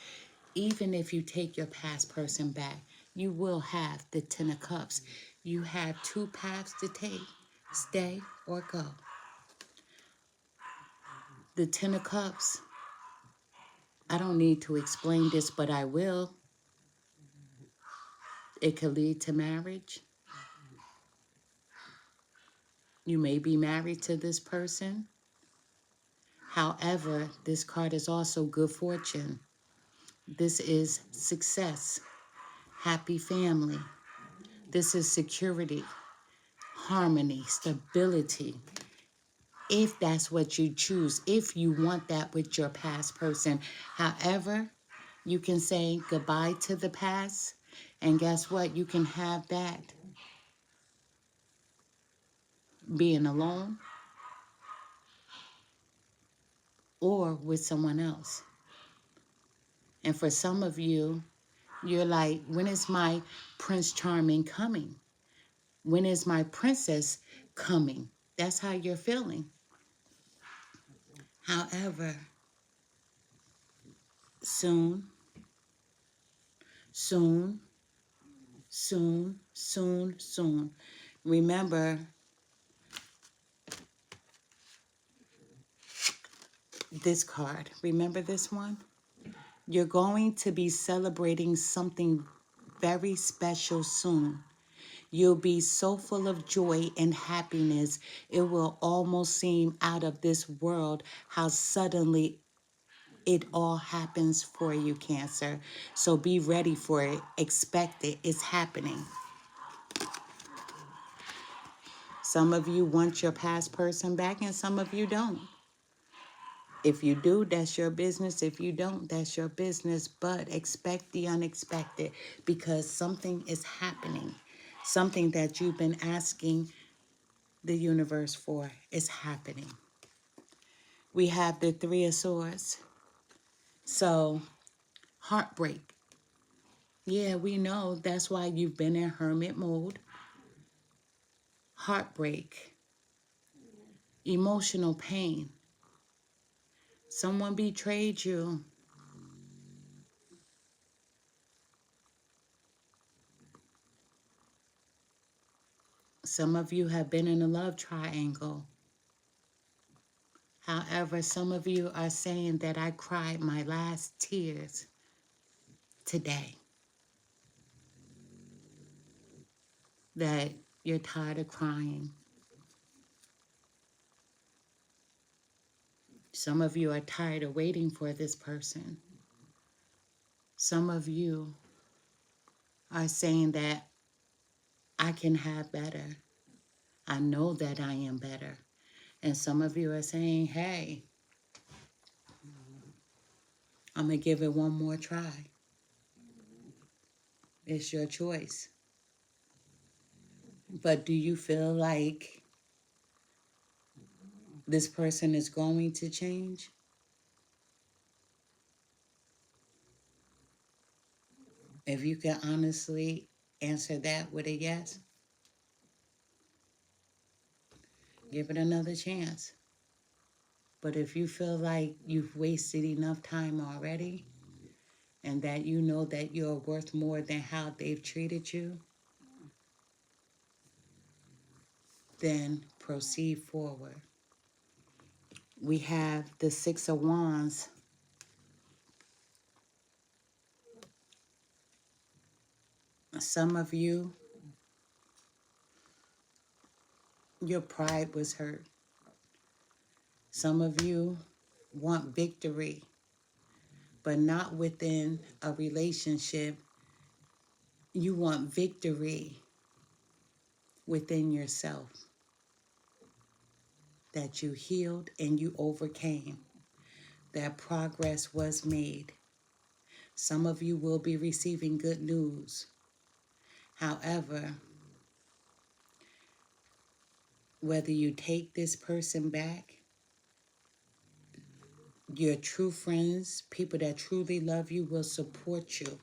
Even if you take your past person back, you will have the Ten of Cups. You have two paths to take, stay or go. The Ten of Cups, I don't need to explain this, but I will. It could lead to marriage. You may be married to this person. However, this card is also good fortune. This is success, happy family. This is security, harmony, stability. If that's what you choose, if you want that with your past person. However, you can say goodbye to the past. And guess what? You can have that being alone or with someone else. And for some of you, you're like, when is my Prince Charming coming? When is my princess coming? That's how you're feeling. However, soon, soon, soon, soon, soon. Remember this card. Remember this one? You're going to be celebrating something very special soon. You'll be so full of joy and happiness, it will almost seem out of this world how suddenly it all happens for you, Cancer. So be ready for it. Expect it. It's happening. Some of you want your past person back and some of you don't. If you do, that's your business. If you don't, that's your business. But expect the unexpected because something is happening. Something that you've been asking the universe for. It's happening. We have the Three of Swords. So, heartbreak. Yeah, we know that's why you've been in hermit mode. Heartbreak, emotional pain. Someone betrayed you. Some of you have been in a love triangle. However, some of you are saying that I cried my last tears today. That you're tired of crying. Some of you are tired of waiting for this person. Some of you are saying that I can have better. I know that I am better. And some of you are saying, hey, I'm going to give it one more try. It's your choice. But do you feel like this person is going to change? If you can honestly answer that with a yes, give it another chance. But if you feel like you've wasted enough time already and that you know that you're worth more than how they've treated you, then proceed forward. We have the Six of Wands. Some of you, your pride was hurt. Some of you want victory, but not within a relationship. You want victory within yourself, that you healed and you overcame, that progress was made. Some of you will be receiving good news. However, whether you take this person back, your true friends, people that truly love you, will support you.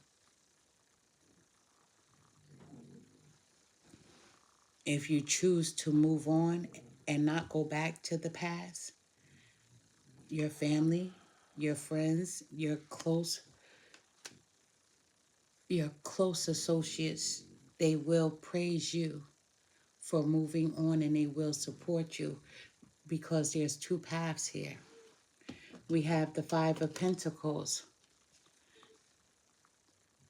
If you choose to move on and not go back to the past, your family, your friends, your close associates, they will praise you for moving on and they will support you because there's two paths here. We have the Five of Pentacles.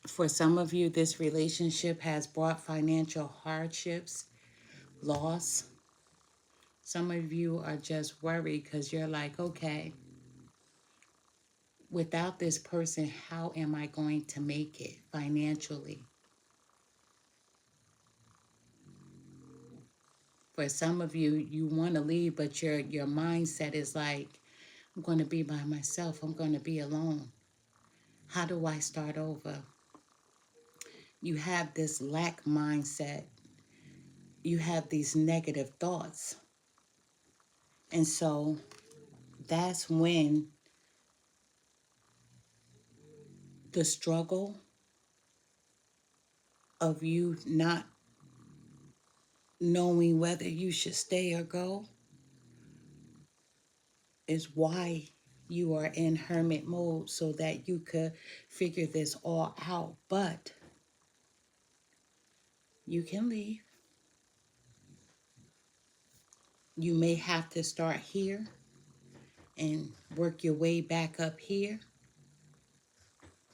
For some of you, this relationship has brought financial hardships, loss. Some of you are just worried because you're like, okay, without this person, how am I going to make it financially? For some of you, you want to leave, but your mindset is like, I'm going to be by myself. I'm going to be alone. How do I start over? You have this lack mindset. You have these negative thoughts. And so that's when the struggle of you not knowing whether you should stay or go is why you are in hermit mode, so that you could figure this all out. But you can leave. You may have to start here and work your way back up here,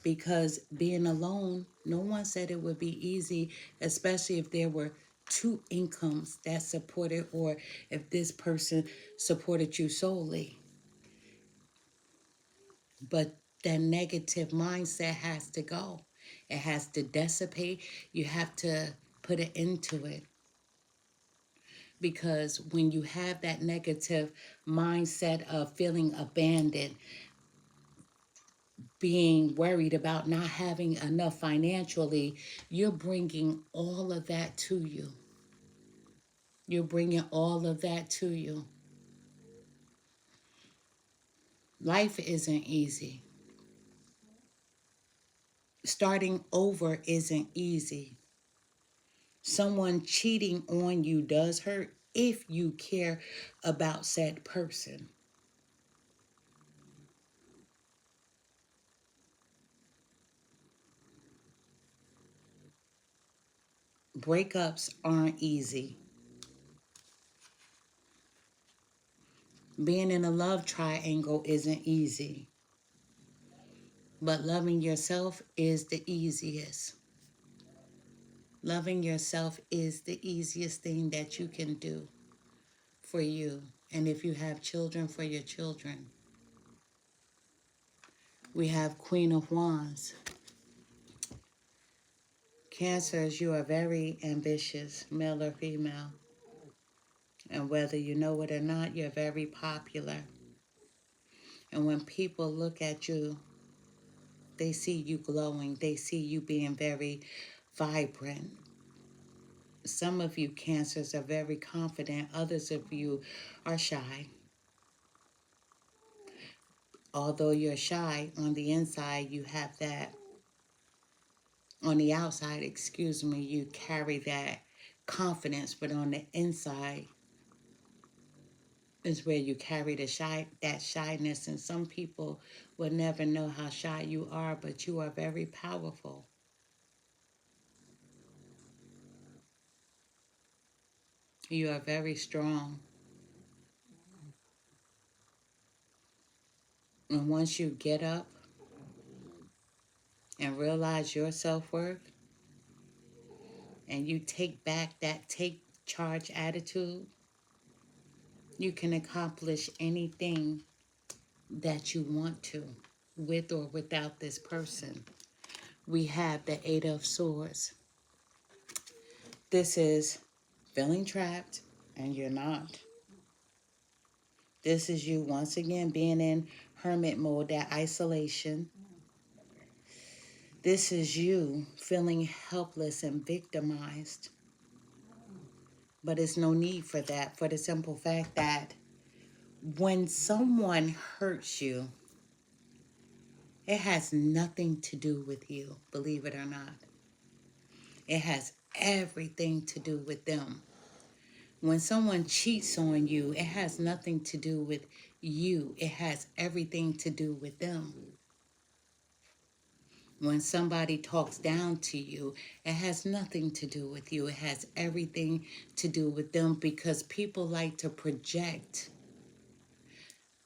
because being alone, no one said it would be easy, especially if there were two incomes that supported, or if this person supported you solely. But that negative mindset has to go. It has to dissipate. You have to put an end to it. Because when you have that negative mindset of feeling abandoned, being worried about not having enough financially, you're bringing all of that to you. You're bringing all of that to you. Life isn't easy. Starting over isn't easy. Someone cheating on you does hurt if you care about said person. Breakups aren't easy. Being in a love triangle isn't easy. But loving yourself is the easiest. Loving yourself is the easiest thing that you can do for you. And if you have children, for your children. We have Queen of Wands. Cancers, you are very ambitious, male or female. And whether you know it or not, you're very popular. And when people look at you, they see you glowing. They see you being very vibrant. Some of you Cancers are very confident. Others of you are shy. Although you're shy, on the inside, you have that. On the outside, excuse me, you carry that confidence, but on the inside is where you carry that shyness. And some people will never know how shy you are, but you are very powerful. You are very strong. And once you get up and realize your self-worth and you take back that take charge attitude, you can accomplish anything that you want to, with or without this person. We have the Eight of Swords. This is feeling trapped and you're not. This is you once again being in hermit mode, that isolation. This is you feeling helpless and victimized. But it's no need for that, for the simple fact that when someone hurts you, it has nothing to do with you, believe it or not. It has everything to do with them. When someone cheats on you, it has nothing to do with you. It has everything to do with them. When somebody talks down to you, it has nothing to do with you. It has everything to do with them, because people like to project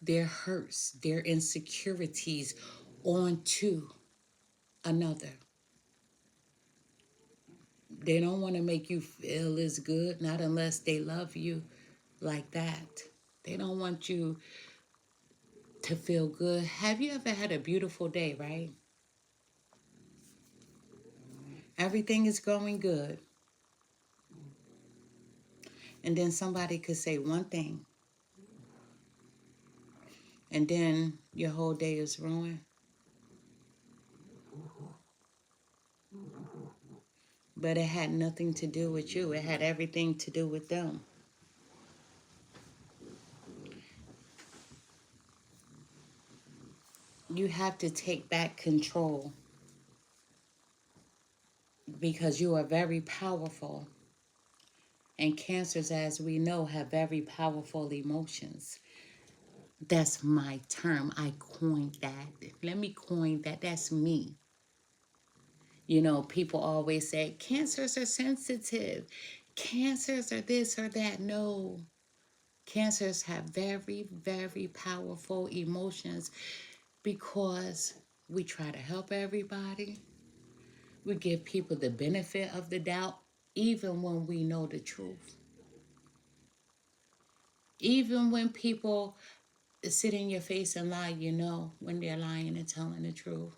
their hurts, their insecurities onto another. They don't want to make you feel as good, not unless they love you like that. They don't want you to feel good. Have you ever had a beautiful day, right? Everything is going good. And then somebody could say one thing, and then your whole day is ruined. But it had nothing to do with you. It had everything to do with them. You have to take back control, because you are very powerful. And Cancers, as we know, have very powerful emotions. That's my term. I coined that. Let me coin that. That's me. You know, people always say, Cancers are sensitive. Cancers are this or that. No. Cancers have very, very powerful emotions, because we try to help everybody. We give people the benefit of the doubt, even when we know the truth. Even when people sit in your face and lie, you know when they're lying and telling the truth.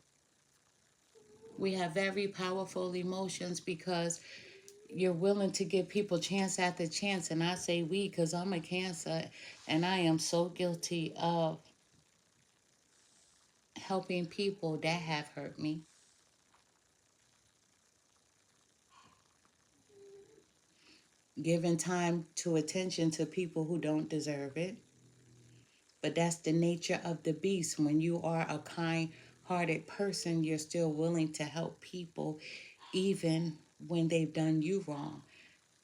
We have very powerful emotions, because you're willing to give people chance after chance. And I say we because I'm a Cancer, and I am so guilty of helping people that have hurt me. giving time to attention to people who don't deserve it. But that's the nature of the beast. When you are a kind hearted person, you're still willing to help people even when they've done you wrong.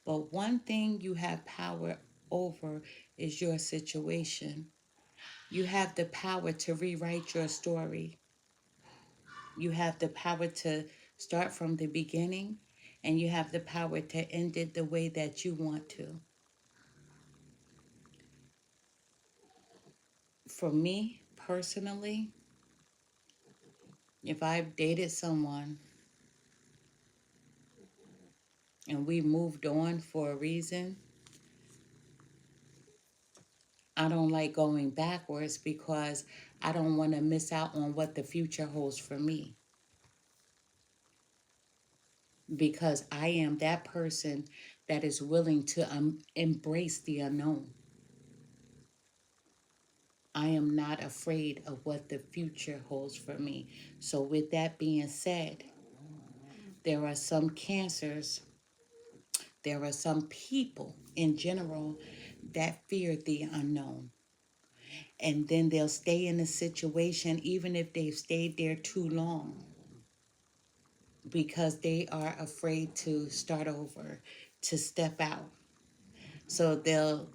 But one thing you have power over is your situation. You have the power to rewrite your story. You have the power to start from the beginning, and you have the power to end it the way that you want to. For me personally, if I've dated someone and we moved on for a reason, I don't like going backwards because I don't want to miss out on what the future holds for me. Because I am that person that is willing to embrace the unknown. I am not afraid of what the future holds for me. So, with that being said, there are some cancers, there are some people in general that fear the unknown. And then they'll stay in a situation even if they've stayed there too long because they are afraid to start over, to step out. So they'll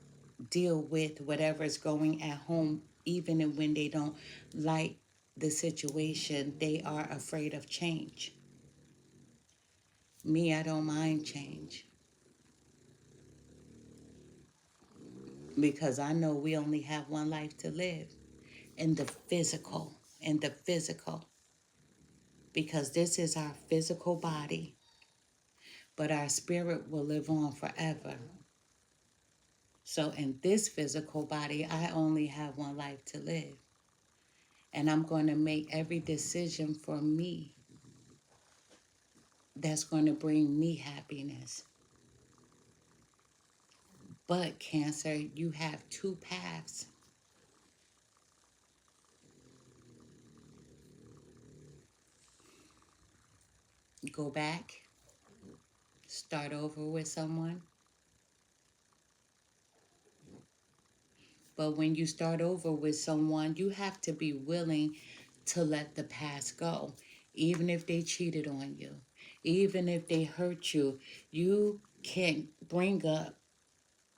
deal with whatever's going at home, even when they don't like the situation, they are afraid of change. Me, I don't mind change because I know we only have one life to live in the physical, in the physical, because this is our physical body, but our spirit will live on forever. So in this physical body, I only have one life to live. And I'm going to make every decision for me that's going to bring me happiness. But Cancer, you have two paths. Go back, start over with someone. But when you start over with someone, you have to be willing to let the past go. Even if they cheated on you, even if they hurt you, you can't bring up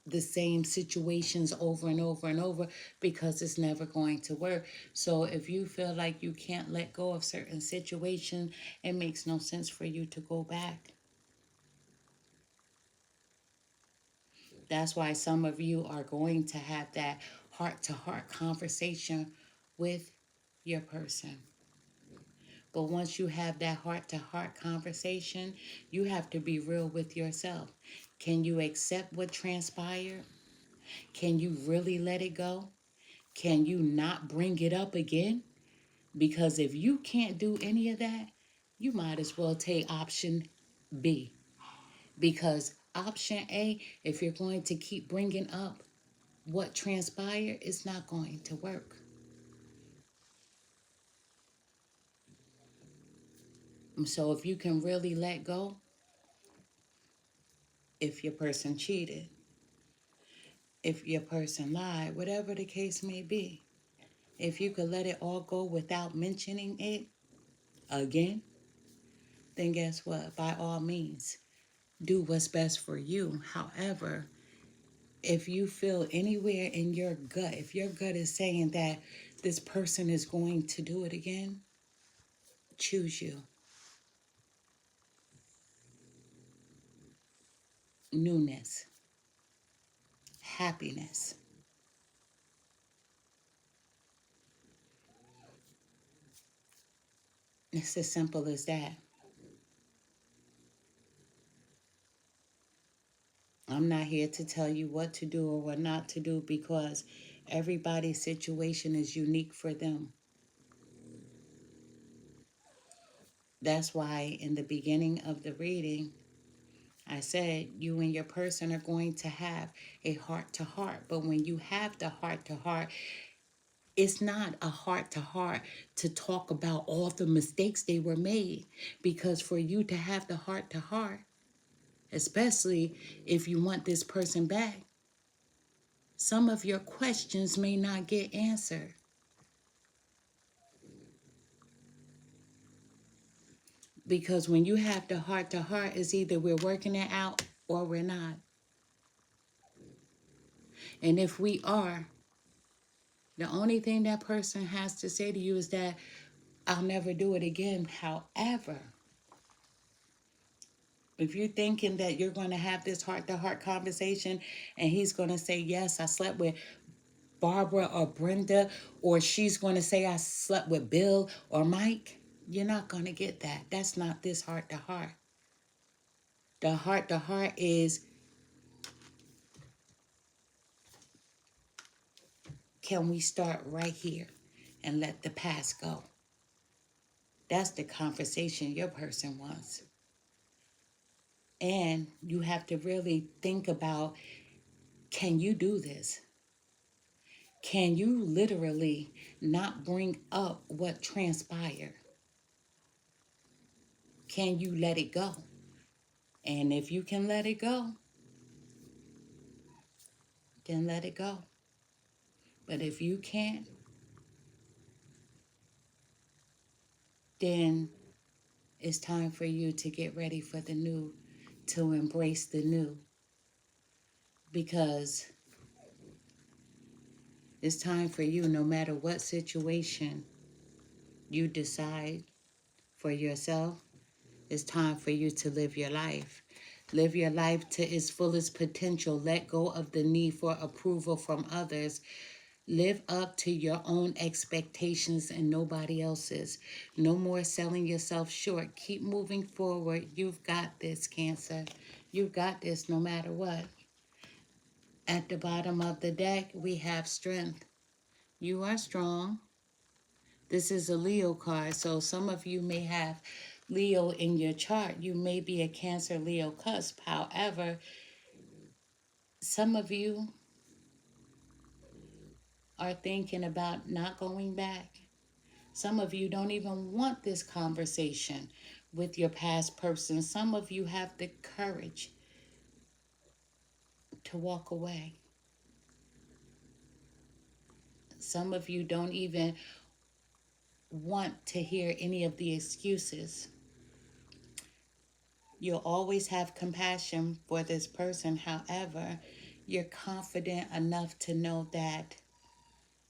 the same situations over and over and over because it's never going to work. So if you feel like you can't let go of certain situations, it makes no sense for you to go back. That's why some of you are going to have that heart to heart conversation with your person. But once you have that heart to heart conversation, you have to be real with yourself. Can you accept what transpired? Can you really let it go? Can you not bring it up again? Because if you can't do any of that, you might as well take option B. Because option A, if you're going to keep bringing up what transpired, it's not going to work. So if you can really let go, if your person cheated, if your person lied, whatever the case may be, if you could let it all go without mentioning it again, then guess what? By all means, do what's best for you. However, if you feel anywhere in your gut, if your gut is saying that this person is going to do it again, choose you. Newness, happiness. It's as simple as that. I'm not here to tell you what to do or what not to do because everybody's situation is unique for them. That's why in the beginning of the reading, I said you and your person are going to have a heart to heart. But when you have the heart to heart, it's not a heart to heart to talk about all the mistakes they were made. Because for you to have the heart to heart, especially if you want this person back. Some of your questions may not get answered. Because when you have the heart to heart, it's either we're working it out or we're not. And if we are, the only thing that person has to say to you is that I'll never do it again. However, if you're thinking that you're going to have this heart to heart conversation and he's going to say, yes, I slept with Barbara or Brenda, or she's going to say, I slept with Bill or Mike, you're not going to get that. That's not this heart to heart. The heart to heart is, can we start right here and let the past go? That's the conversation your person wants. And you have to really think about, can you do this? Can you literally not bring up what transpired? Can you let it go? And if you can let it go, then let it go. But if you can't, then it's time for you to get ready for the new, to embrace the new. Because it's time for you, no matter what situation you decide for yourself, it's time for you to live your life. Live your life to its fullest potential. Let go of the need for approval from others. Live up to your own expectations and nobody else's. No more selling yourself short. Keep moving forward. You've got this, Cancer. You've got this no matter what. At the bottom of the deck, we have strength. You are strong. This is a Leo card, so some of you may have Leo in your chart. You may be a Cancer Leo cusp. However, some of you are thinking about not going back. Some of you don't even want this conversation with your past person. Some of you have the courage to walk away. Some of you don't even want to hear any of the excuses. You'll always have compassion for this person. However, you're confident enough to know that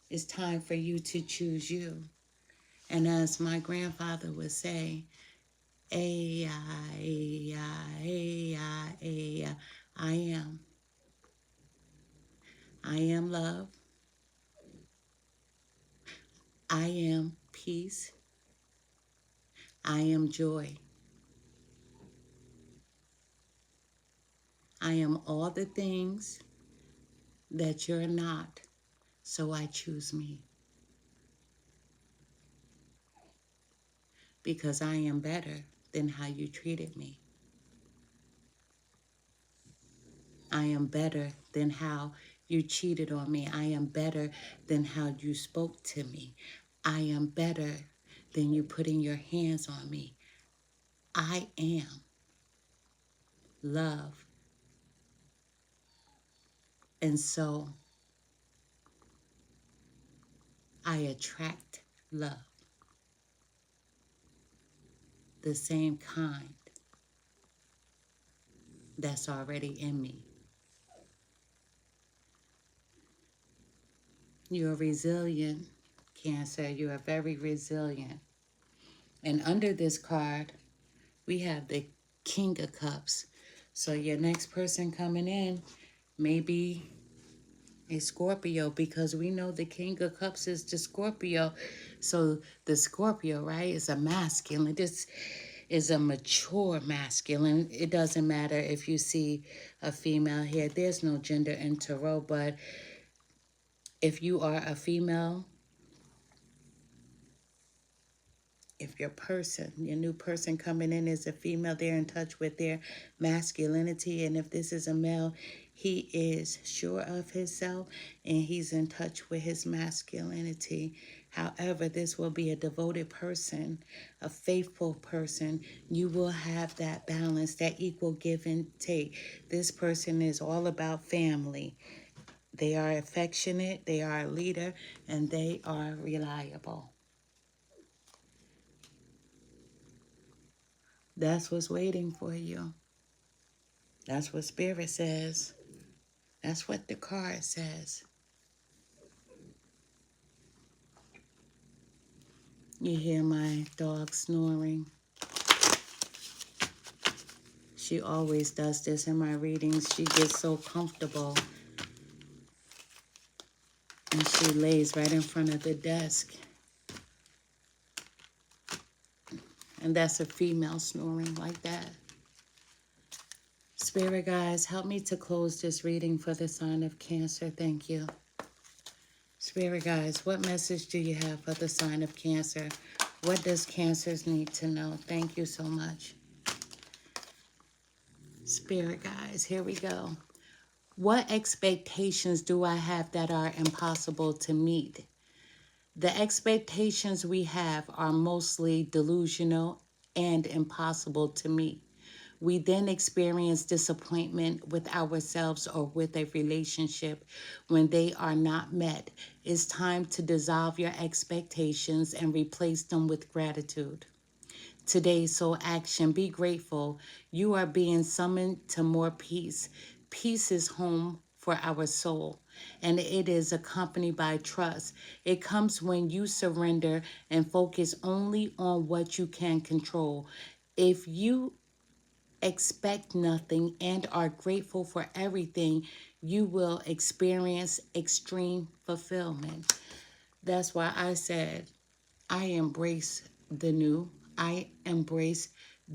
it's time for you to choose you. And as my grandfather would say, I am. I am love. I am peace. I am joy. I am all the things that you're not, so I choose me. Because I am better than how you treated me. I am better than how you cheated on me. I am better than how you spoke to me. I am better than you putting your hands on me. I am love. And so I attract love, the same kind that's already in me. You're resilient, Cancer. You are very resilient. And under this card, we have the King of Cups. So your next person coming in may be a Scorpio, because we know the King of Cups is the Scorpio. So the Scorpio, right, is a masculine. This is a mature masculine. It doesn't matter if you see a female here. There's no gender in tarot, but if you are a female, if your person, your new person coming in is a female, they're in touch with their masculinity. And if this is a male, he is sure of himself and he's in touch with his masculinity. However, this will be a devoted person, a faithful person. You will have that balance, that equal give and take. This person is all about family. They are affectionate, they are a leader, and they are reliable. That's what's waiting for you. That's what Spirit says. That's what the card says. You hear my dog snoring. She always does this in my readings. She gets so comfortable and she lays right in front of the desk. And that's a female snoring like that. Spirit guides, help me to close this reading for the sign of Cancer. Thank you. Spirit guides, what message do you have for the sign of Cancer? What does Cancers need to know? Thank you so much. Spirit guides, here we go. What expectations do I have that are impossible to meet? The expectations we have are mostly delusional and impossible to meet. We then experience disappointment with ourselves or with a relationship when they are not met. It's time to dissolve your expectations and replace them with gratitude. Today's soul action, be grateful. You are being summoned to more peace. Peace is home for our soul, and it is accompanied by trust. It comes when you surrender and focus only on what you can control. If you expect nothing and are grateful for everything, you will experience extreme fulfillment. That's why I said, I embrace the new. I embrace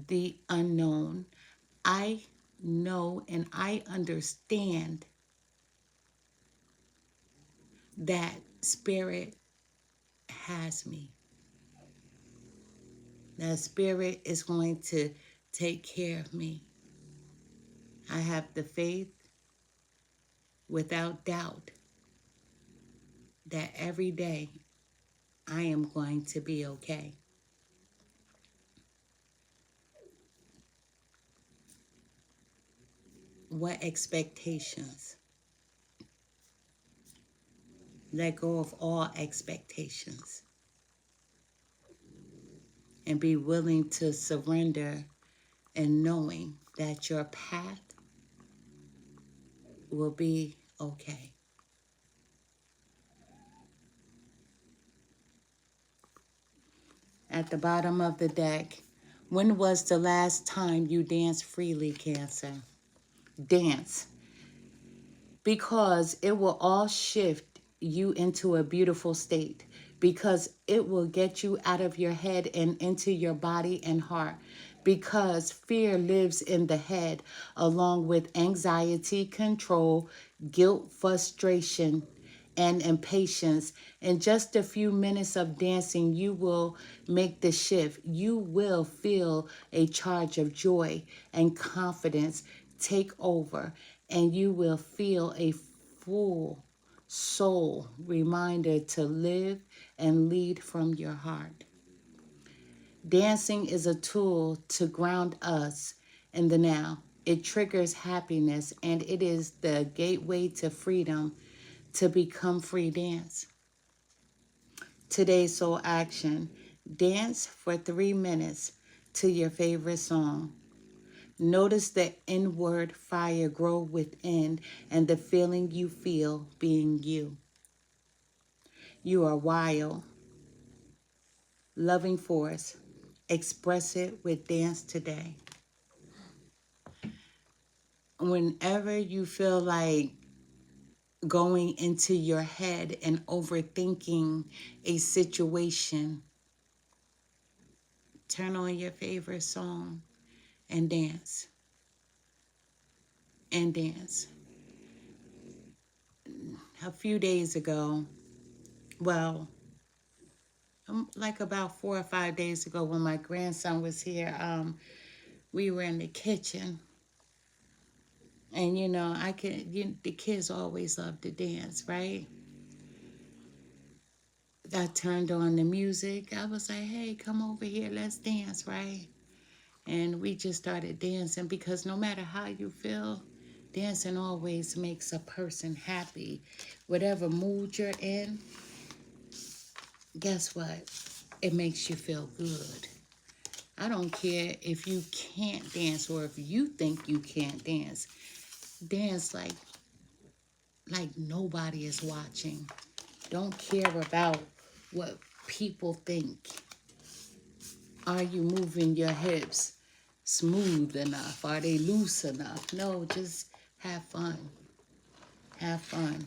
the unknown. I know and I understand that Spirit has me. That Spirit is going to take care of me. I have the faith without doubt that every day I am going to be okay. What expectations? Let go of all expectations and be willing to surrender and knowing that your path will be okay. At the bottom of the deck, when was the last time you danced freely, Cancer? Dance. Because it will all shift you into a beautiful state. Because it will get you out of your head and into your body and heart. Because fear lives in the head, along with anxiety, control, guilt, frustration, and impatience. In just a few minutes of dancing, you will make the shift. You will feel a charge of joy and confidence take over, and you will feel a full soul reminder to live and lead from your heart. Dancing is a tool to ground us in the now. It triggers happiness, and it is the gateway to freedom. To become free, dance. Today's soul action. Dance for 3 minutes to your favorite song. Notice the inward fire grow within and the feeling you feel being you. You are wild, loving force. Express it with dance today. Whenever you feel like going into your head and overthinking a situation, turn on your favorite song and dance. And dance. A few days ago, well, like about 4 or 5 days ago when my grandson was here, we were in the kitchen. And, the kids always love to dance, right? I turned on the music. I was like, hey, come over here, let's dance, right? And we just started dancing because no matter how you feel, dancing always makes a person happy. Whatever mood you're in, guess what? It makes you feel good. I don't care if you can't dance or if you think you can't dance. Dance like nobody is watching. Don't care about what people think. Are you moving your hips smooth enough? Are they loose enough? No, just have fun. Have fun.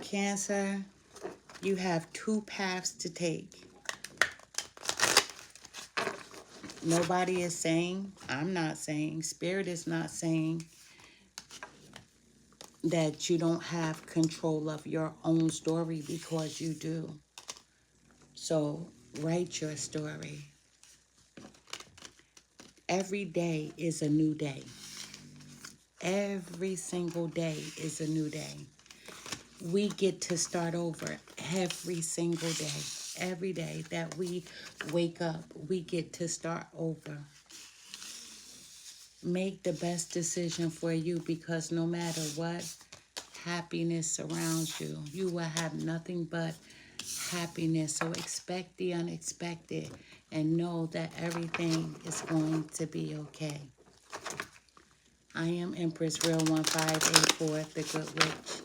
Cancer, you have two paths to take. Nobody is saying, I'm not saying, Spirit is not saying that you don't have control of your own story, because you do. So write your story. Every day is a new day. Every single day is a new day. We get to start over every single day. Every day that we wake up, we get to start over. Make the best decision for you, because no matter what, happiness surrounds you. You will have nothing but happiness. So expect the unexpected and know that everything is going to be okay. I am Empress Real 1584, the Good Witch.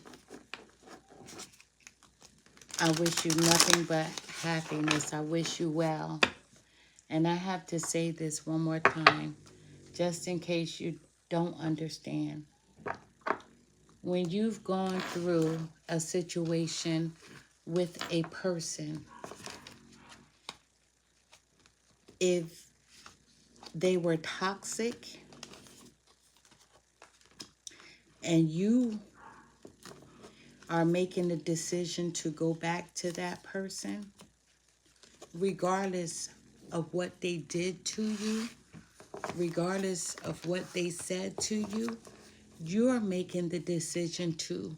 I wish you nothing but happiness. I wish you well. And I have to say this one more time, just in case you don't understand. When you've gone through a situation with a person, if they were toxic and you are making the decision to go back to that person, regardless of what they did to you, regardless of what they said to you, you're making the decision to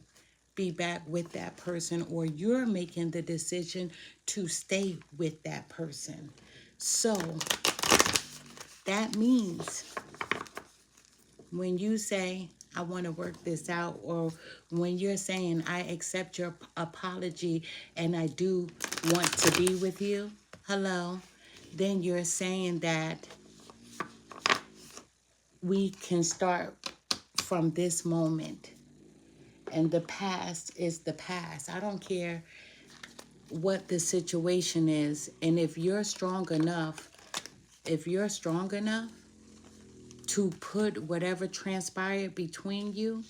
be back with that person, or you're making the decision to stay with that person. So that means when you say, I want to work this out, or when you're saying, I accept your apology and I do want to be with you, hello, then you're saying that we can start from this moment. And the past is the past. I don't care what the situation is. And if you're strong enough to put whatever transpired between you,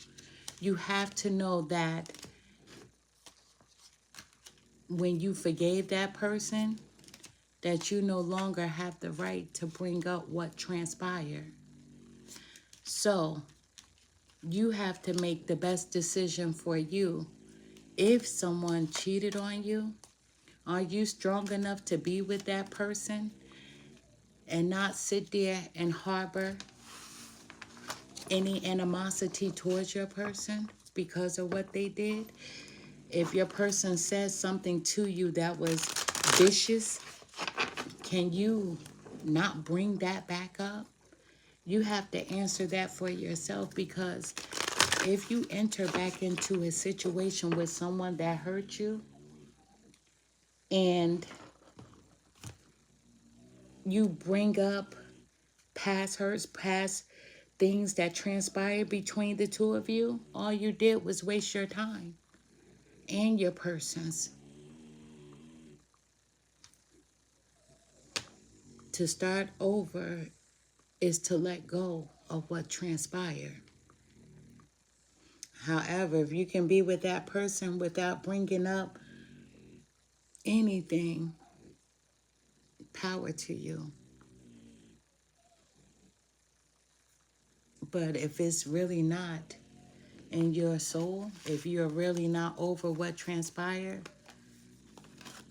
you have to know that when you forgave that person, that you no longer have the right to bring up what transpired. So you have to make the best decision for you. If someone cheated on you, are you strong enough to be with that person and not sit there and harbor any animosity towards your person because of what they did? If your person says something to you that was vicious, can you not bring that back up? You have to answer that for yourself, because if you enter back into a situation with someone that hurt you and you bring up past hurts, past things that transpired between the two of you, all you did was waste your time and your person's. To start over is to let go of what transpired. However, if you can be with that person without bringing up anything, power to you. But if it's really not in your soul, if you're really not over what transpired,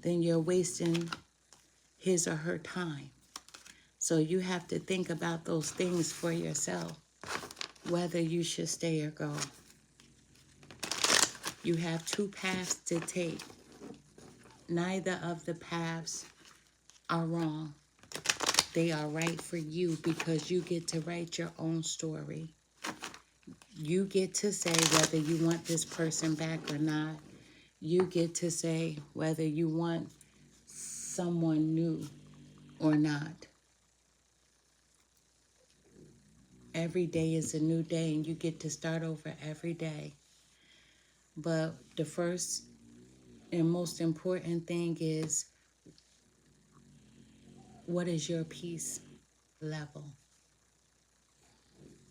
then you're wasting his or her time. So you have to think about those things for yourself, whether you should stay or go. You have two paths to take. neither of the paths are wrong. They are right for you because you get to write your own story. You get to say whether you want this person back or not. You get to say whether you want someone new or not. Every day is a new day and you get to start over every day. But the first and most important thing is, what is your peace level?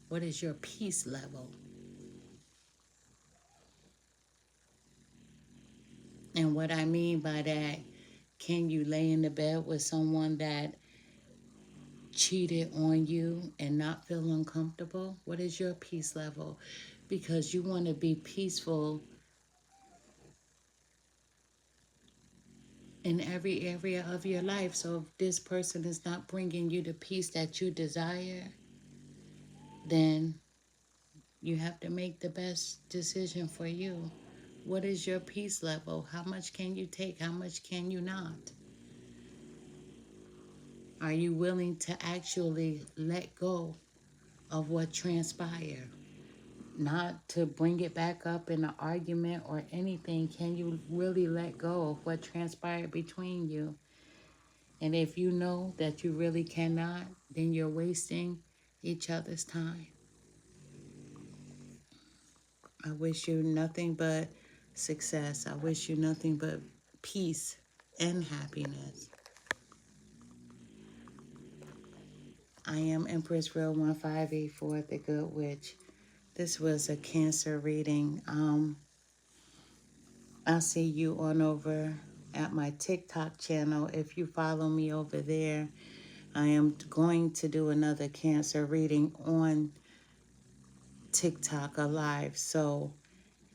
What is your peace level? And what I mean by that, can you lay in the bed with someone that cheated on you and not feel uncomfortable? What is your peace level? Because you want to be peaceful in every area of your life. So if this person is not bringing you the peace that you desire, then you have to make the best decision for you. What is your peace level? How much can you take? How much can you not? Are you willing to actually let go of what transpired? Not to bring it back up in an argument or anything. Can you really let go of what transpired between you? And if you know that you really cannot, then you're wasting each other's time. I wish you nothing but success. I wish you nothing but peace and happiness. I am Empress Real 1584, the Good Witch. This was a Cancer reading. I'll see you on over at my TikTok channel. If you follow me over there, I am going to do another Cancer reading on TikTok live. So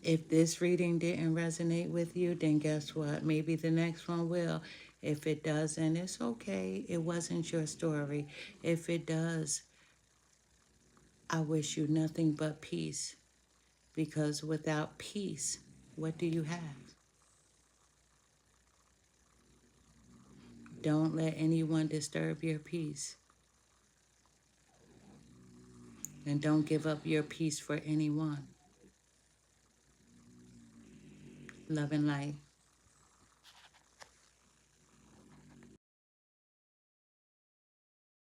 if this reading didn't resonate with you, then guess what? Maybe the next one will. If it doesn't, it's okay. It wasn't your story. If it does, I wish you nothing but peace. Because without peace, what do you have? Don't let anyone disturb your peace. And don't give up your peace for anyone. Love and light.